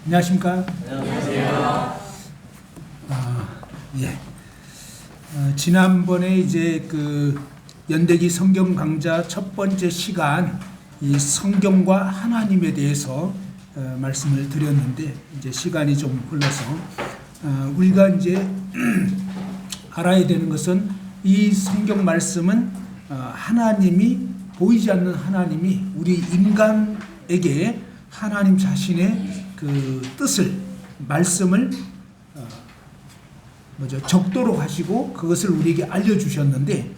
안녕하십니까? 안녕하세요. 예. 지난번에 이제 연대기 성경 강좌 첫 번째 시간 이 성경과 하나님에 대해서 말씀을 드렸는데 이제 시간이 좀 흘러서 우리가 이제 알아야 되는 것은 이 성경 말씀은 하나님이 보이지 않는 하나님이 우리 인간에게 하나님 자신의 그 뜻을 말씀을 적도록 하시고 그것을 우리에게 알려주셨는데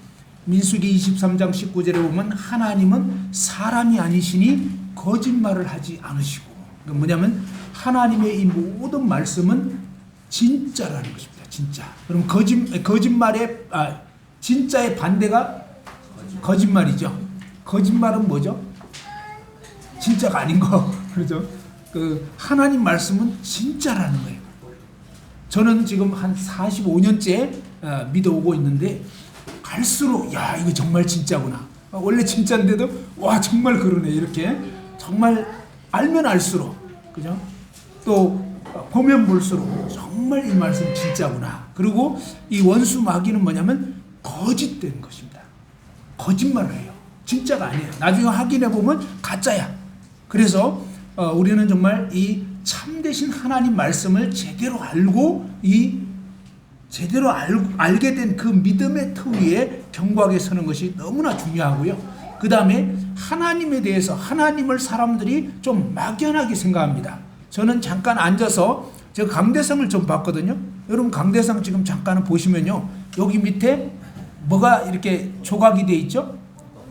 민수기 23장 19절에 보면 하나님은 사람이 아니시니 거짓말을 하지 않으시고 그러니까 뭐냐면 하나님의 이 모든 말씀은 진짜라는 것입니다. 진짜. 그럼 거짓말의 진짜의 반대가 거짓말이죠. 거짓말은 뭐죠? 진짜가 아닌 거. 그렇죠? 하나님 말씀은 진짜라는 거예요. 저는 지금 한 45년째 믿어오고 있는데 갈수록 야 이거 정말 진짜구나. 원래 진짜인데도 와 정말 그러네 이렇게 정말 알면 알수록 그죠? 또 보면 볼수록 정말 이 말씀 진짜구나. 그리고 이 원수 마귀는 뭐냐면 거짓된 것입니다. 거짓말을 해요. 진짜가 아니에요. 나중에 확인해 보면 가짜야. 그래서 우리는 정말 이 참되신 하나님 말씀을 제대로 알고 제대로 알게 된 그 믿음의 터 위에 견고하게 서는 것이 너무나 중요하고요. 그 다음에 하나님에 대해서 하나님을 사람들이 좀 막연하게 생각합니다. 저는 잠깐 앉아서 제가 강대상을 좀 봤거든요. 여러분 강대상 지금 잠깐 보시면요. 여기 밑에 뭐가 이렇게 조각이 되어 있죠?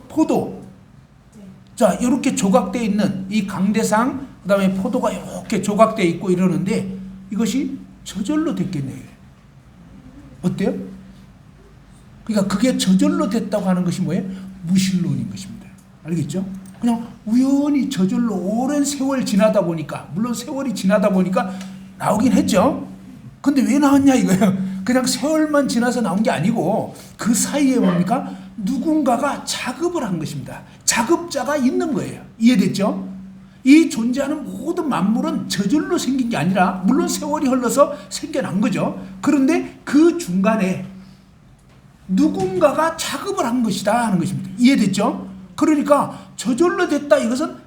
포도. 자, 이렇게 조각되어 있는 이 강대상, 그 다음에 포도가 이렇게 조각되어 있고 이러는데 이것이 저절로 됐겠네요. 어때요? 그러니까 그게 저절로 됐다고 하는 것이 뭐예요? 무신론인 것입니다. 알겠죠? 그냥 우연히 저절로 오랜 세월 지나다 보니까, 물론 세월이 지나다 보니까 나오긴 했죠. 근데 왜 나왔냐 이거예요. 그냥 세월만 지나서 나온 게 아니고 그 사이에 뭡니까? 누군가가 작업을 한 것입니다. 작업자가 있는 거예요. 이해됐죠? 이 존재하는 모든 만물은 저절로 생긴 게 아니라 물론 세월이 흘러서 생겨난 거죠. 그런데 그 중간에 누군가가 작업을 한 것이다 하는 것입니다. 이해됐죠? 그러니까 저절로 됐다 이것은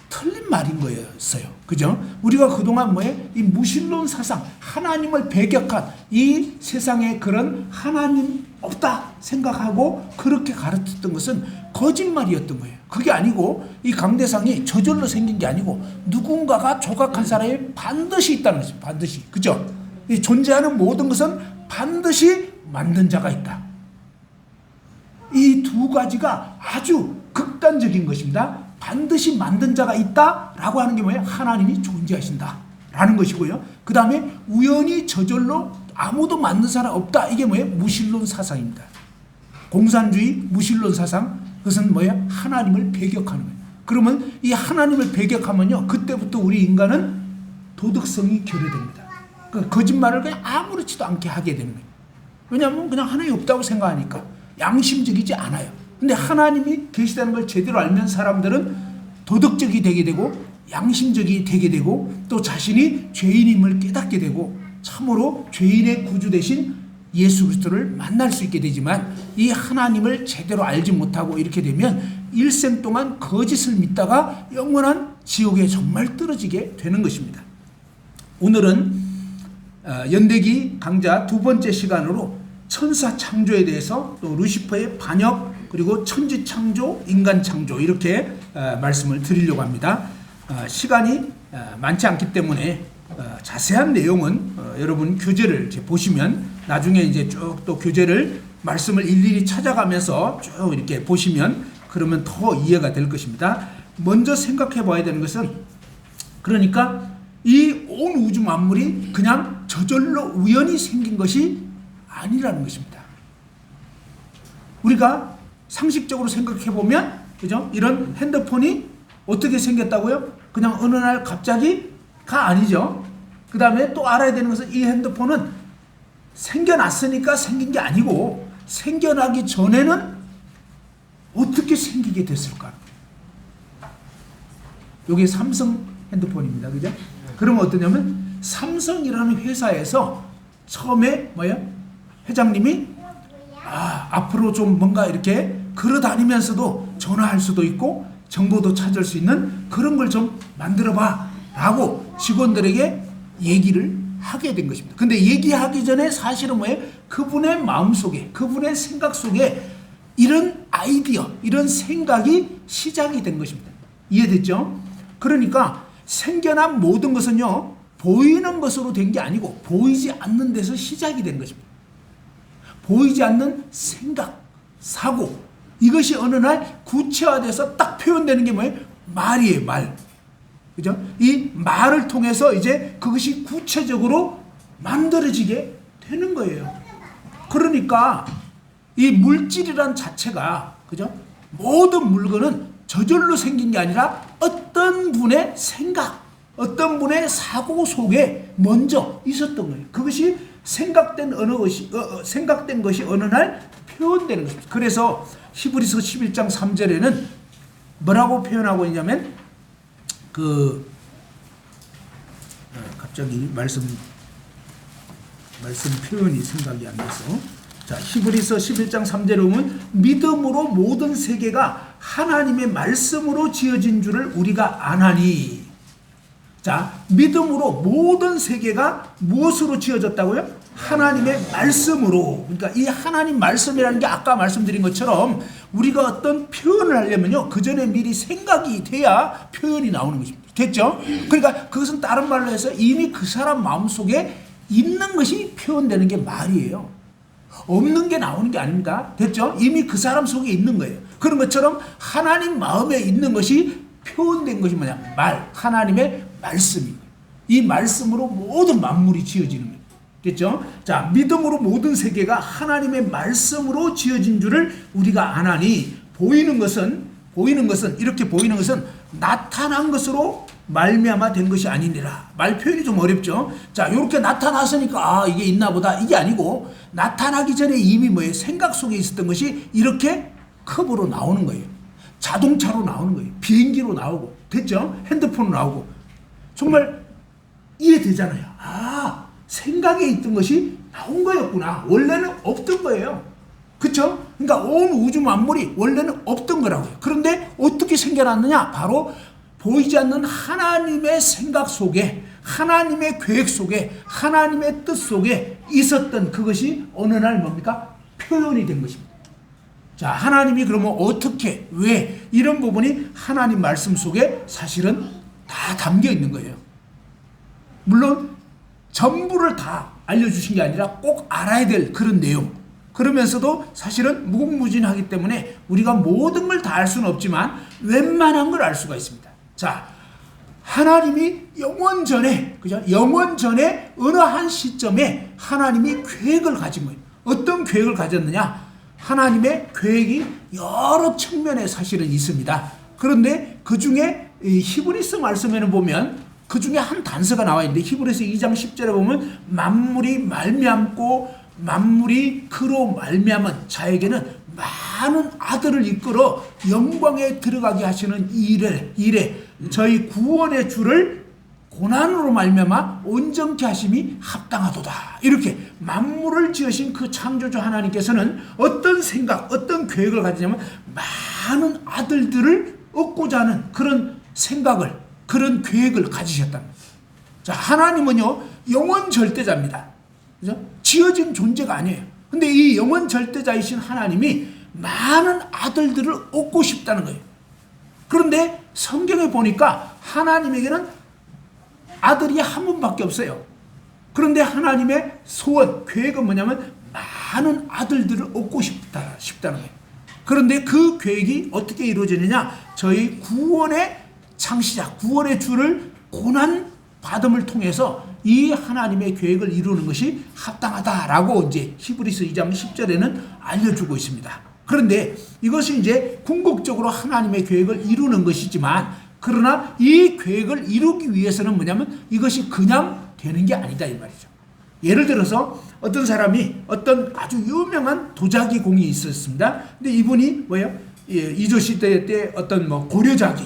틀린 말인 거였어요. 그죠? 우리가 그동안 이 무신론 사상, 하나님을 배격한 이 세상에 그런 하나님 없다 생각하고 그렇게 가르쳤던 것은 거짓말이었던 거예요. 그게 아니고 이 강대상이 저절로 생긴 게 아니고 누군가가 조각한 사람이 반드시 있다는 것이죠. 반드시. 그죠? 이 존재하는 모든 것은 반드시 만든 자가 있다. 이 두 가지가 아주 극단적인 것입니다. 반드시 만든 자가 있다라고 하는 게 뭐예요? 하나님이 존재하신다라는 것이고요. 그 다음에 우연히 저절로 아무도 만든 사람 없다. 이게 뭐예요? 무신론 사상입니다. 공산주의 무신론 사상. 그것은 뭐예요? 하나님을 배격하는 거예요. 그러면 이 하나님을 배격하면요. 그때부터 우리 인간은 도덕성이 결여됩니다. 그러니까 거짓말을 그냥 아무렇지도 않게 하게 되는 거예요. 왜냐하면 그냥 하나님이 없다고 생각하니까 양심적이지 않아요. 근데 하나님이 계시다는 걸 제대로 알면 사람들은 도덕적이 되게 되고 양심적이 되게 되고 또 자신이 죄인임을 깨닫게 되고 참으로 죄인의 구주 되신 예수 그리스도를 만날 수 있게 되지만 이 하나님을 제대로 알지 못하고 이렇게 되면 일생 동안 거짓을 믿다가 영원한 지옥에 정말 떨어지게 되는 것입니다. 오늘은 연대기 강좌 두 번째 시간으로 천사 창조에 대해서 또 루시퍼의 반역 그리고 천지 창조, 인간 창조 이렇게 말씀을 드리려고 합니다. 시간이 많지 않기 때문에 자세한 내용은 여러분 교재를 보시면 나중에 이제 쭉 또 교재를 말씀을 일일이 찾아가면서 쭉 이렇게 보시면 그러면 더 이해가 될 것입니다. 먼저 생각해 봐야 되는 것은 그러니까 이 온 우주 만물이 그냥 저절로 우연히 생긴 것이 아니라는 것입니다. 우리가 상식적으로 생각해 보면 그죠? 이런 핸드폰이 어떻게 생겼다고요? 그냥 어느 날 갑자기가 아니죠. 그 다음에 또 알아야 되는 것은 이 핸드폰은 생겨났으니까 생긴 게 아니고 생겨나기 전에는 어떻게 생기게 됐을까? 이게 삼성 핸드폰입니다. 그죠? 그러면 어떠냐면 삼성이라는 회사에서 처음에 회장님이 앞으로 좀 뭔가 이렇게 걸어 다니면서도 전화할 수도 있고 정보도 찾을 수 있는 그런 걸 좀 만들어봐 라고 직원들에게 얘기를 하게 된 것입니다. 근데 얘기하기 전에 사실은 그분의 마음속에, 그분의 생각 속에 이런 아이디어, 이런 생각이 시작이 된 것입니다. 이해됐죠? 그러니까 생겨난 모든 것은요, 보이는 것으로 된 게 아니고 보이지 않는 데서 시작이 된 것입니다. 보이지 않는 생각, 사고, 이것이 어느 날 구체화돼서 딱 표현되는 게 뭐예요? 말이에요, 말. 그죠? 이 말을 통해서 이제 그것이 구체적으로 만들어지게 되는 거예요. 그러니까 이 물질이란 자체가, 그죠? 모든 물건은 저절로 생긴 게 아니라 어떤 분의 생각, 어떤 분의 사고 속에 먼저 있었던 거예요. 그것이 생각된 것이 어느 날 표현되는 것입니다. 그래서 히브리서 11장 3절에는 뭐라고 표현하고 있냐면 갑자기 말씀 표현이 생각이 안 나서, 자, 히브리서 11장 3절에 보면 믿음으로 모든 세계가 하나님의 말씀으로 지어진 줄을 우리가 아나니. 자, 믿음으로 모든 세계가 무엇으로 지어졌다고요? 하나님의 말씀으로. 그러니까 이 하나님 말씀이라는 게 아까 말씀드린 것처럼 우리가 어떤 표현을 하려면요, 그 전에 미리 생각이 돼야 표현이 나오는 것입니다. 됐죠? 그러니까 그것은 다른 말로 해서 이미 그 사람 마음속에 있는 것이 표현되는 게 말이에요. 없는 게 나오는 게 아닙니다. 됐죠? 이미 그 사람 속에 있는 거예요. 그런 것처럼 하나님 마음에 있는 것이 표현된 것이 뭐냐? 말, 하나님의 말씀이. 이 말씀으로 모든 만물이 지어지는 거예요. 됐죠? 자, 믿음으로 모든 세계가 하나님의 말씀으로 지어진 줄을 우리가 아나니. 보이는 것은 이렇게 보이는 것은 나타난 것으로 말미암아 된 것이 아니니라. 말 표현이 좀 어렵죠? 자, 이렇게 나타났으니까 이게 있나 보다, 이게 아니고 나타나기 전에 이미 생각 속에 있었던 것이 이렇게 컵으로 나오는 거예요. 자동차로 나오는 거예요. 비행기로 나오고, 됐죠? 핸드폰으로 나오고. 정말 이해되잖아요. 생각에 있던 것이 나온 거였구나. 원래는 없던 거예요. 그렇죠? 그러니까 온 우주 만물이 원래는 없던 거라고요. 그런데 어떻게 생겨났느냐? 바로 보이지 않는 하나님의 생각 속에, 하나님의 계획 속에, 하나님의 뜻 속에 있었던 그것이 어느 날 뭡니까? 표현이 된 것입니다. 자, 하나님이 그러면 어떻게, 왜, 이런 부분이 하나님 말씀 속에 사실은 다 담겨 있는 거예요. 물론 전부를 다 알려주신 게 아니라 꼭 알아야 될 그런 내용. 그러면서도 사실은 무궁무진하기 때문에 우리가 모든 걸 다 알 수는 없지만 웬만한 걸 알 수가 있습니다. 자, 하나님이 영원 전에, 그죠? 영원 전에 어느 한 시점에 하나님이 계획을 가진 거예요. 어떤 계획을 가졌느냐? 하나님의 계획이 여러 측면에 사실은 있습니다. 그런데 그 중에 히브리서 말씀에는 보면 그 중에 한 단서가 나와 있는데, 히브리서 2장 10절에 보면 만물이 말미암고 만물이 그로 말미암은 자에게는 많은 아들을 이끌어 영광에 들어가게 하시는 일에 저희 구원의 주를 고난으로 말미암아 온전케 하심이 합당하도다. 이렇게 만물을 지으신 그 창조주 하나님께서는 어떤 생각, 어떤 계획을 가지냐면 많은 아들들을 얻고자 하는 그런 생각을, 그런 계획을 가지셨다는 거예요. 자, 하나님은요, 영원 절대자입니다. 그죠? 지어진 존재가 아니에요. 근데 이 영원 절대자이신 하나님이 많은 아들들을 얻고 싶다는 거예요. 그런데 성경에 보니까 하나님에게는 아들이 한 분밖에 없어요. 그런데 하나님의 소원, 계획은 뭐냐면 많은 아들들을 얻고 싶다는 거예요. 그런데 그 계획이 어떻게 이루어지느냐? 저희 구원의 창시자, 구원의 주를 고난 받음을 통해서 이 하나님의 계획을 이루는 것이 합당하다라고 이제 히브리서 2장 10절에는 알려주고 있습니다. 그런데 이것이 이제 궁극적으로 하나님의 계획을 이루는 것이지만, 그러나 이 계획을 이루기 위해서는 뭐냐면 이것이 그냥 되는 게 아니다 이 말이죠. 예를 들어서 어떤 사람이 어떤 아주 유명한 도자기 공이 있었습니다. 근데 이분이 뭐예요? 이조 시대 때 어떤 고려자기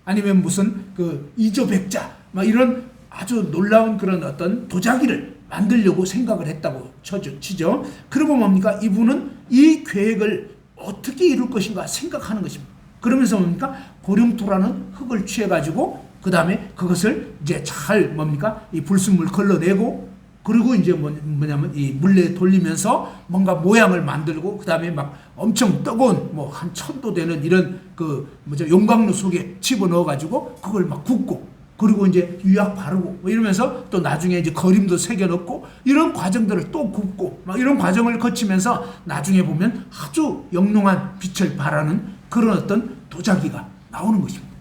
아니면 무슨 그 이조백자 막 이런 아주 놀라운 그런 어떤 도자기를 만들려고 생각을 했다고 치죠. 그러고 뭡니까? 이분은 이 계획을 어떻게 이룰 것인가 생각하는 것입니다. 그러면서 뭡니까? 고령토라는 흙을 취해가지고 그 다음에 그것을 이제 잘 뭡니까? 이 불순물 걸러내고 그리고 이제 뭐냐면 이 물레에 돌리면서 뭔가 모양을 만들고 그 다음에 막 엄청 뜨거운 뭐 한 1000도 되는 이런 그 용광로 속에 집어넣어 가지고 그걸 막 굽고 그리고 이제 유약 바르고 뭐 이러면서 또 나중에 이제 그림도 새겨 넣고 이런 과정들을 또 굽고 막 이런 과정을 거치면서 나중에 보면 아주 영롱한 빛을 발하는 그런 어떤 도자기가 나오는 것입니다.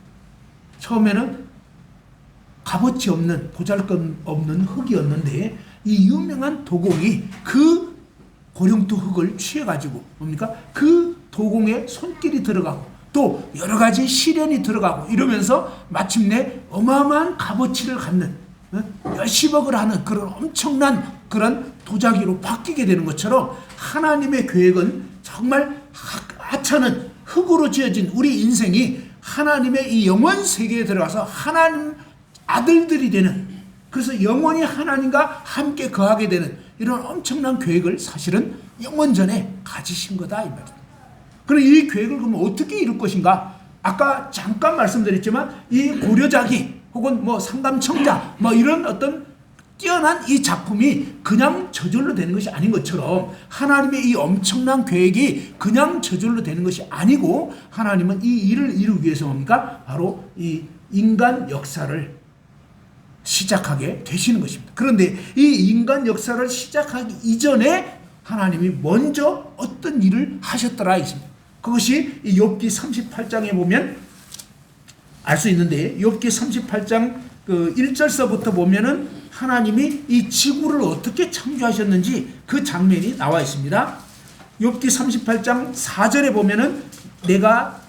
처음에는 값어치 없는 보잘것 없는 흙이었는데 이 유명한 도공이 그 고령토 흙을 취해가지고 뭡니까? 그 도공에 손길이 들어가고 또 여러 가지 시련이 들어가고 이러면서 마침내 어마어마한 값어치를 갖는 몇십억을 하는 그런 엄청난 그런 도자기로 바뀌게 되는 것처럼 하나님의 계획은 정말 하찮은 흙으로 지어진 우리 인생이 하나님의 이 영원 세계에 들어가서 하나님 아들들이 되는 그래서 영원히 하나님과 함께 거하게 되는 이런 엄청난 계획을 사실은 영원전에 가지신 거다 이 말입니다. 그럼 이 계획을 그러면 어떻게 이룰 것인가? 아까 잠깐 말씀드렸지만 이 고려자기 혹은 뭐 상감청자 뭐 이런 어떤 뛰어난 이 작품이 그냥 저절로 되는 것이 아닌 것처럼 하나님의 이 엄청난 계획이 그냥 저절로 되는 것이 아니고 하나님은 이 일을 이루기 위해서 뭡니까? 바로 이 인간 역사를 시작하게 되시는 것입니다. 그런데 이 인간 역사를 시작하기 이전에 하나님이 먼저 어떤 일을 하셨더라 있습니다. 그것이 욥기 38장에 보면 알 수 있는데 욥기 38장 그 1절서부터 보면은 하나님이 이 지구를 어떻게 창조하셨는지 그 장면이 나와 있습니다. 욥기 38장 4절에 보면은 내가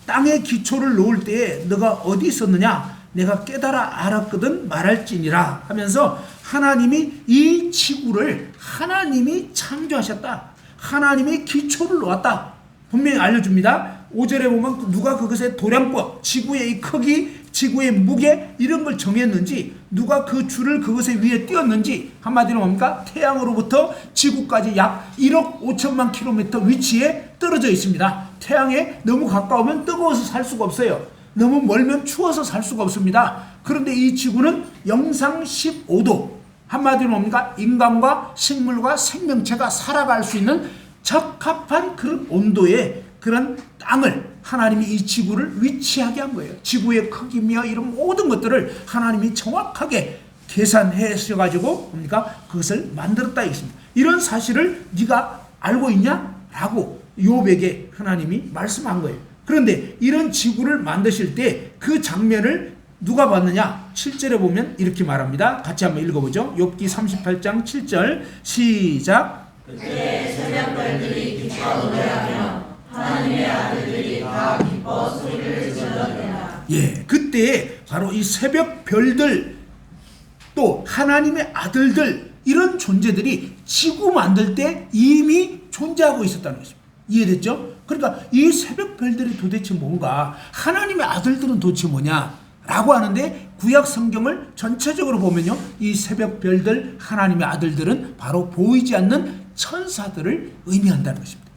땅에 기초를 놓을 때에 너가 어디 있었느냐 내가 깨달아 알았거든 말할지니라 하면서 하나님이 이 지구를 하나님이 창조하셨다. 하나님이 기초를 놓았다. 분명히 알려줍니다. 5절에 보면 누가 그것의 도량법, 지구의 이 크기, 지구의 무게 이런 걸 정했는지 누가 그 줄을 그것의 위에 띄었는지 한마디로 뭡니까? 태양으로부터 지구까지 약 1억 5천만 킬로미터 위치에 떨어져 있습니다. 태양에 너무 가까우면 뜨거워서 살 수가 없어요. 너무 멀면 추워서 살 수가 없습니다. 그런데 이 지구는 영상 15도 한마디로 뭡니까? 인간과 식물과 생명체가 살아갈 수 있는 적합한 그런 온도의 그런 땅을 하나님이 이 지구를 위치하게 한 거예요. 지구의 크기며 이런 모든 것들을 하나님이 정확하게 계산하셔가지고 뭡니까? 그것을 만들었다 했습니다. 이런 사실을 네가 알고 있냐? 라고 욥에게 하나님이 말씀한 거예요. 그런데 이런 지구를 만드실 때 그 장면을 누가 봤느냐? 7절에 보면 이렇게 말합니다. 같이 한번 읽어보죠. 욥기 38장 7절 시작. 그때 새벽별들이 기뻐 노래하며 하나님의 아들들이 다 기뻐 소리를 질러대라. 예, 그때 바로 이 새벽 별들 또 하나님의 아들들 이런 존재들이 지구 만들 때 이미 존재하고 있었다는 것입니다. 이해됐죠? 그러니까 이 새벽 별들이 도대체 뭔가 하나님의 아들들은 도대체 뭐냐 라고 하는데 구약 성경을 전체적으로 보면요 이 새벽 별들 하나님의 아들들은 바로 보이지 않는 천사들을 의미한다는 것입니다.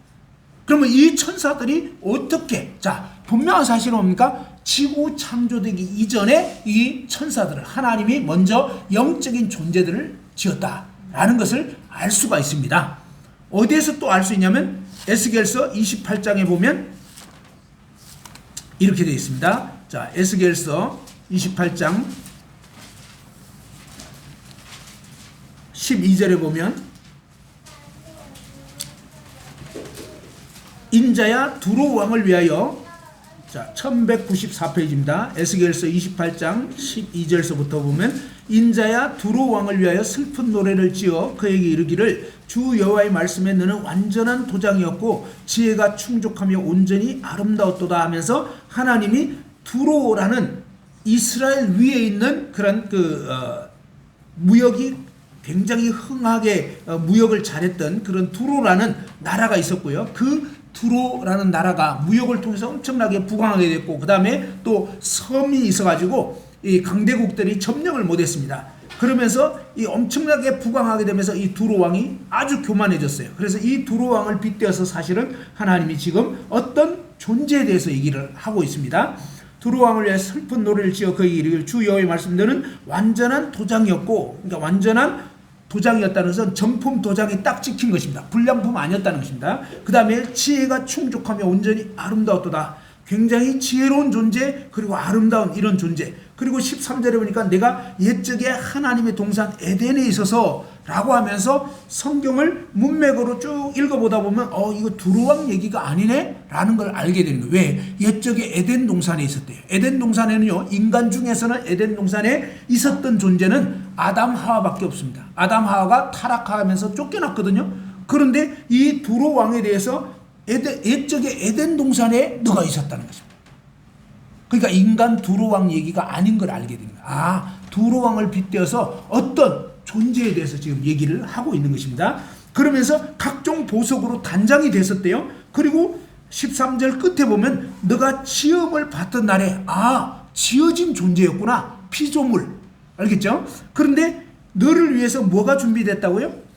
그러면 이 천사들이 어떻게 분명한 사실은 뭡니까? 지구 창조되기 이전에 이 천사들을 하나님이 먼저 영적인 존재들을 지었다라는 것을 알 수가 있습니다. 어디에서 또 알 수 있냐면 에스겔서 28장에 보면 이렇게 되어 있습니다. 자, 에스겔서 28장 12절에 보면 인자야 두로 왕을 위하여 자 1194페이지입니다. 에스겔서 28장 12절서부터 보면 인자야 두로 왕을 위하여 슬픈 노래를 지어 그에게 이르기를 주 여호와의 말씀에 너는 완전한 도장이었고 지혜가 충족하며 온전히 아름다웠도다 하면서 하나님이 두로라는 이스라엘 위에 있는 그런 무역이 굉장히 흥하게 무역을 잘했던 그런 두로라는 나라가 있었고요. 그 두로라는 나라가 무역을 통해서 엄청나게 부강하게 됐고 그 다음에 또 섬이 있어가지고 이 강대국들이 점령을 못했습니다. 그러면서 이 엄청나게 부강하게 되면서 이 두로 왕이 아주 교만해졌어요. 그래서 이 두로 왕을 빗대어서 사실은 하나님이 지금 어떤 존재에 대해서 얘기를 하고 있습니다. 두로 왕을 위해 슬픈 노래를 지어 그에게 이르기를 주 여호와의 말씀대로는 완전한 도장이었고, 그러니까 완전한 도장이었다는 것은 정품 도장이 딱 찍힌 것입니다. 불량품 아니었다는 것입니다. 그 다음에 지혜가 충족하며 온전히 아름다웠도다. 굉장히 지혜로운 존재, 그리고 아름다운 이런 존재. 그리고 13절에 보니까 내가 옛적에 하나님의 동산 에덴에 있어서 라고 하면서 성경을 문맥으로 쭉 읽어보다 보면 이거 두로왕 얘기가 아니네 라는 걸 알게 되는 거예요. 왜? 옛적에 에덴 동산에 있었대요. 에덴 동산에는요, 인간 중에서는 에덴 동산에 있었던 존재는 아담 하와밖에 없습니다. 아담 하와가 타락하면서 쫓겨났거든요. 그런데 이 두로왕에 대해서 옛적에 에덴 동산에 너가 있었다는 것입니다. 그러니까 인간 두로왕 얘기가 아닌 걸 알게 됩니다. 두로왕을 빗대어서 어떤 존재에 대해서 지금 얘기를 하고 있는 것입니다. 그러면서 각종 보석으로 단장이 됐었대요. 그리고 13절 끝에 보면 너가 지음을 받던 날에 지어진 존재였구나. 피조물. 알겠죠? 그런데 너를 위해서 뭐가 준비됐다고요?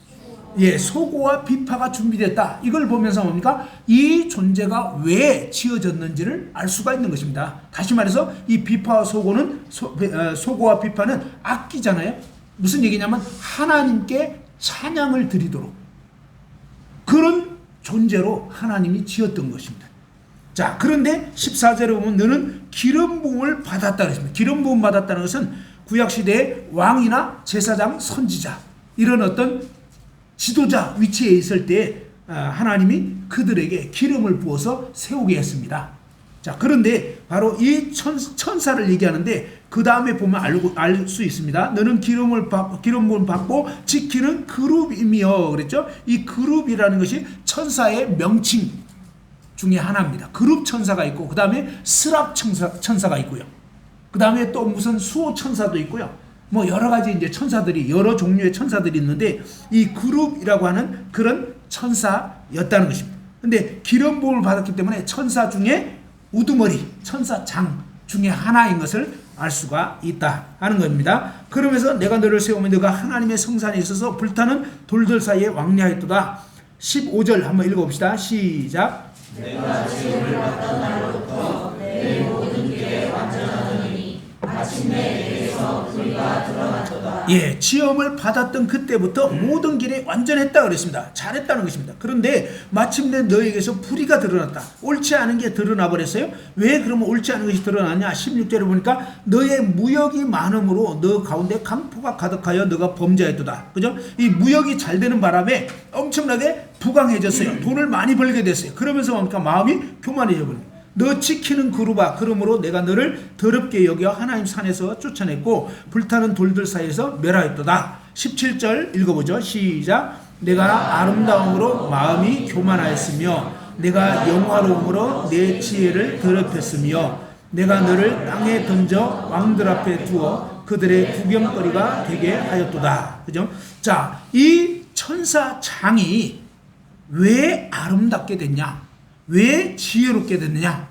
예, 소고와 비파가 준비됐다. 이걸 보면서 뭡니까? 이 존재가 왜 지어졌는지를 알 수가 있는 것입니다. 다시 말해서 이 비파와 소고는 소고와 비파는 악기잖아요. 무슨 얘기냐면 하나님께 찬양을 드리도록 그런 존재로 하나님이 지었던 것입니다. 자, 그런데 14절에 보면 너는 기름 부음을 받았다 그랬습니다. 기름 부음 받았다는 것은 구약 시대의 왕이나 제사장, 선지자 이런 어떤 지도자 위치에 있을 때 하나님이 그들에게 기름을 부어서 세우게 했습니다. 자, 그런데 바로 이 천사를 얘기하는데 그 다음에 보면 알 수 있습니다. 너는 기름 부음 받고 지키는 그룹이며 그랬죠. 이 그룹이라는 것이 천사의 명칭 중에 하나입니다. 그룹 천사가 있고 그 다음에 스랍 천사가 있고요. 그 다음에 또 무슨 수호 천사도 있고요. 뭐 여러 가지 이제 천사들이 여러 종류의 천사들이 있는데 이 그룹이라고 하는 그런 천사였다는 것입니다. 근데 기름 부음을 받았기 때문에 천사 중에 우두머리, 천사장 중에 하나인 것을 알 수가 있다 하는 겁니다. 그러면서 내가 너를 세우면 너가 하나님의 성산에 있어서 불타는 돌들 사이에 왕래하였도다. 15절 한번 읽어봅시다. 시작. 내가 지음을 받던 날로부터 내 모든 길에 완전하더니 마침내 내게서 불의가 드러났도다. 예, 지음을 받았던 그때부터 모든 길에 완전했다 그랬습니다. 잘했다는 것입니다. 그런데 마침내 너에게서 불의가 드러났다. 옳지 않은 게 드러나 버렸어요. 왜 그러면 옳지 않은 것이 드러났냐? 16절에 보니까 너의 무역이 많음으로 너 가운데 강포가 가득하여 너가 범죄했도다. 그죠? 이 무역이 잘 되는 바람에 엄청나게 부강해졌어요. 돈을 많이 벌게 됐어요. 그러면서 뭡니까? 마음이 교만해져 버립니다. 너 지키는 그루바, 그러므로 내가 너를 더럽게 여겨 하나님 산에서 쫓아냈고 불타는 돌들 사이에서 멸하였도다. 17절 읽어보죠. 시작. 내가 아름다움으로 마음이 교만하였으며 내가 영화로움으로 내 지혜를 더럽혔으며 내가 너를 땅에 던져 왕들 앞에 두어 그들의 구경거리가 되게 하였도다. 그죠? 자, 이 천사장이 왜 아름답게 됐냐? 왜 지혜롭게 됐느냐?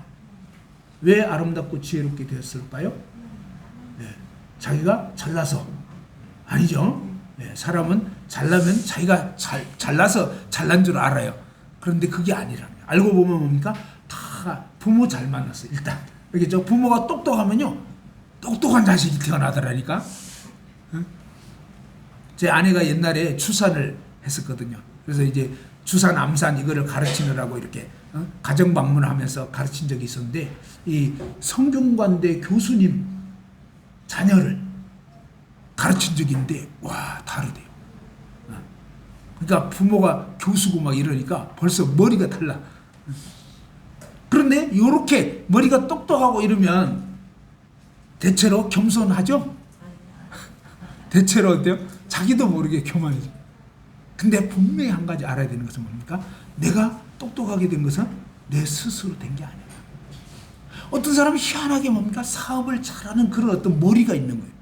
왜 아름답고 지혜롭게 되었을까요? 네, 자기가 잘나서 아니죠. 네, 사람은 잘나면 자기가 잘나서 잘난 줄 알아요. 그런데 그게 아니랍니다. 알고 보면 뭡니까? 다 부모 잘 만났어요. 일단 그렇죠. 부모가 똑똑하면요, 똑똑한 자식이 태어나더라니까. 응? 제 아내가 옛날에 추산을 했었거든요. 그래서 이제 주산, 암산 이거를 가르치느라고 이렇게 가정 방문하면서 가르친 적이 있었는데 이 성균관대 교수님 자녀를 가르친 적이 있는데 와, 다르대요. 그러니까 부모가 교수고 막 이러니까 벌써 머리가 달라. 그런데 이렇게 머리가 똑똑하고 이러면 대체로 겸손하죠? 대체로 어때요? 자기도 모르게 교만해져. 근데 분명히 한 가지 알아야 되는 것은 뭡니까? 내가 똑똑하게 된 것은 내 스스로 된 게 아니야. 어떤 사람이 희한하게 뭡니까? 사업을 잘하는 그런 어떤 머리가 있는 거예요.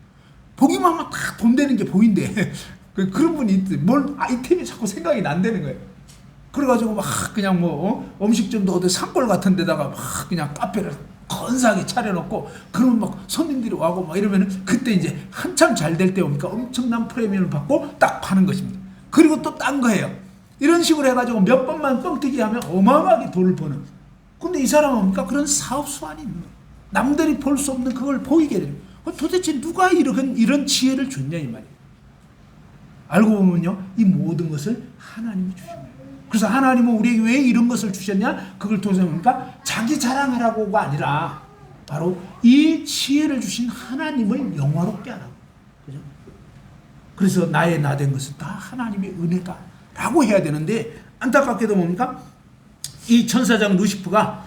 보기만 하면 다 돈 되는 게 보인대. 그런 분이 있대. 뭘 아이템이 자꾸 생각이 난다는 거예요. 그래가지고 막 그냥 뭐 음식점도 어디 산골 같은 데다가 막 그냥 카페를 건사하게 차려놓고 그러면 막 손님들이 와고 막 이러면 그때 이제 한참 잘 될 때 오니까 엄청난 프리미엄을 받고 딱 파는 것입니다. 그리고 또 딴 거예요. 이런 식으로 해가지고 몇 번만 뻥튀기 하면 어마어마하게 돈을 버는. 근데 이 사람은 뭡니까? 그런 사업 수완이 있는 거예요. 남들이 볼 수 없는 그걸 보이게 돼요. 도대체 누가 이런 지혜를 줬냐 이 말이에요. 알고 보면요, 이 모든 것을 하나님이 주신 거예요. 그래서 하나님은 우리에게 왜 이런 것을 주셨냐? 그걸 통해서 뭡니까? 자기 자랑하라고가 아니라 바로 이 지혜를 주신 하나님을 영화롭게 하라고. 그죠? 그래서 나의 나 된 것은 다 하나님의 은혜다 라고 해야 되는데, 안타깝게도 뭡니까? 이 천사장 루시프가,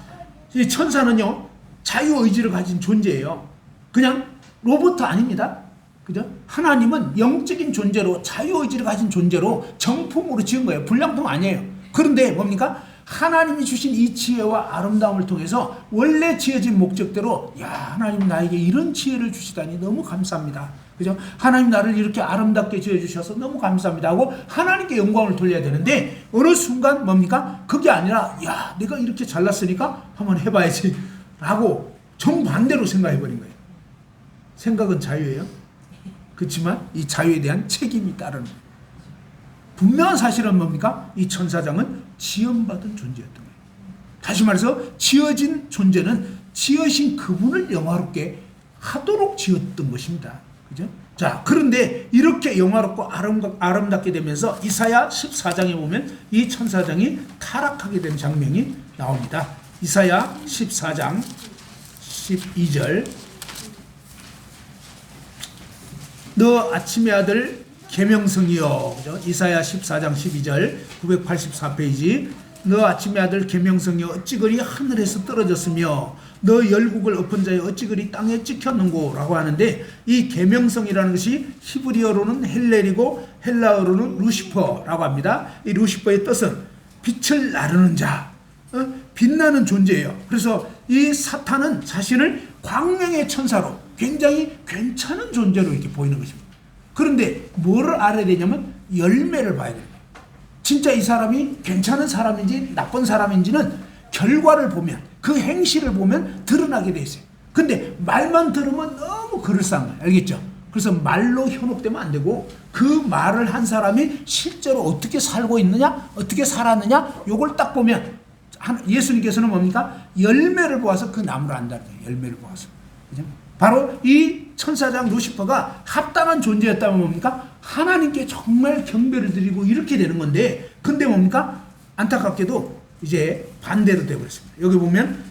이 천사는요 자유의지를 가진 존재예요. 그냥 로봇 아닙니다. 그죠? 하나님은 영적인 존재로, 자유의지를 가진 존재로 정품으로 지은 거예요. 불량품 아니에요. 그런데 뭡니까? 하나님이 주신 이 지혜와 아름다움을 통해서 원래 지어진 목적대로, 야, 하나님 나에게 이런 지혜를 주시다니 너무 감사합니다. 그죠? 하나님 나를 이렇게 아름답게 지어주셔서 너무 감사합니다 하고 하나님께 영광을 돌려야 되는데, 어느 순간 뭡니까? 그게 아니라, 야, 내가 이렇게 잘났으니까 한번 해봐야지 라고 정반대로 생각해버린 거예요. 생각은 자유예요. 그렇지만 이 자유에 대한 책임이 따르는 거예요. 분명한 사실은 뭡니까? 이 천사장은 지음받은 존재였던 거예요. 다시 말해서 지어진 존재는 지으신 그분을 영화롭게 하도록 지었던 것입니다. 그죠? 자, 그런데 이렇게 영화롭고 아름답게 되면서 이사야 14장에 보면 이 천사장이 타락하게 된 장면이 나옵니다. 이사야 14장 12절. 너 아침의 아들 계명성이여. 이사야 14장 12절 984페이지. 너 아침의 아들 계명성이여 어찌 그리 하늘에서 떨어졌으며 너 열국을 엎은 자여 어찌 그리 땅에 찍혔는고 라고 하는데, 이 계명성이라는 것이 히브리어로는 헬렐이고 헬라어로는 루시퍼라고 합니다. 이 루시퍼의 뜻은 빛을 나르는 자, 빛나는 존재예요. 그래서 이 사탄은 자신을 광명의 천사로 굉장히 괜찮은 존재로 이렇게 보이는 것입니다. 그런데 뭐를 알아야 되냐면 열매를 봐야 됩니다. 진짜 이 사람이 괜찮은 사람인지 나쁜 사람인지는 결과를 보면, 그 행실을 보면 드러나게 돼 있어요. 근데 말만 들으면 너무 그럴싸한 거예요. 알겠죠? 그래서 말로 현혹되면 안 되고, 그 말을 한 사람이 실제로 어떻게 살고 있느냐, 어떻게 살았느냐, 요걸 딱 보면, 예수님께서는 뭡니까? 열매를 보아서 그 나무를 안다는 거예요. 열매를 보아서. 그죠? 바로 이 천사장 루시퍼가 합당한 존재였다면 뭡니까? 하나님께 정말 경배를 드리고 이렇게 되는 건데, 근데 뭡니까? 안타깝게도 이제 반대로 되어버렸습니다. 여기 보면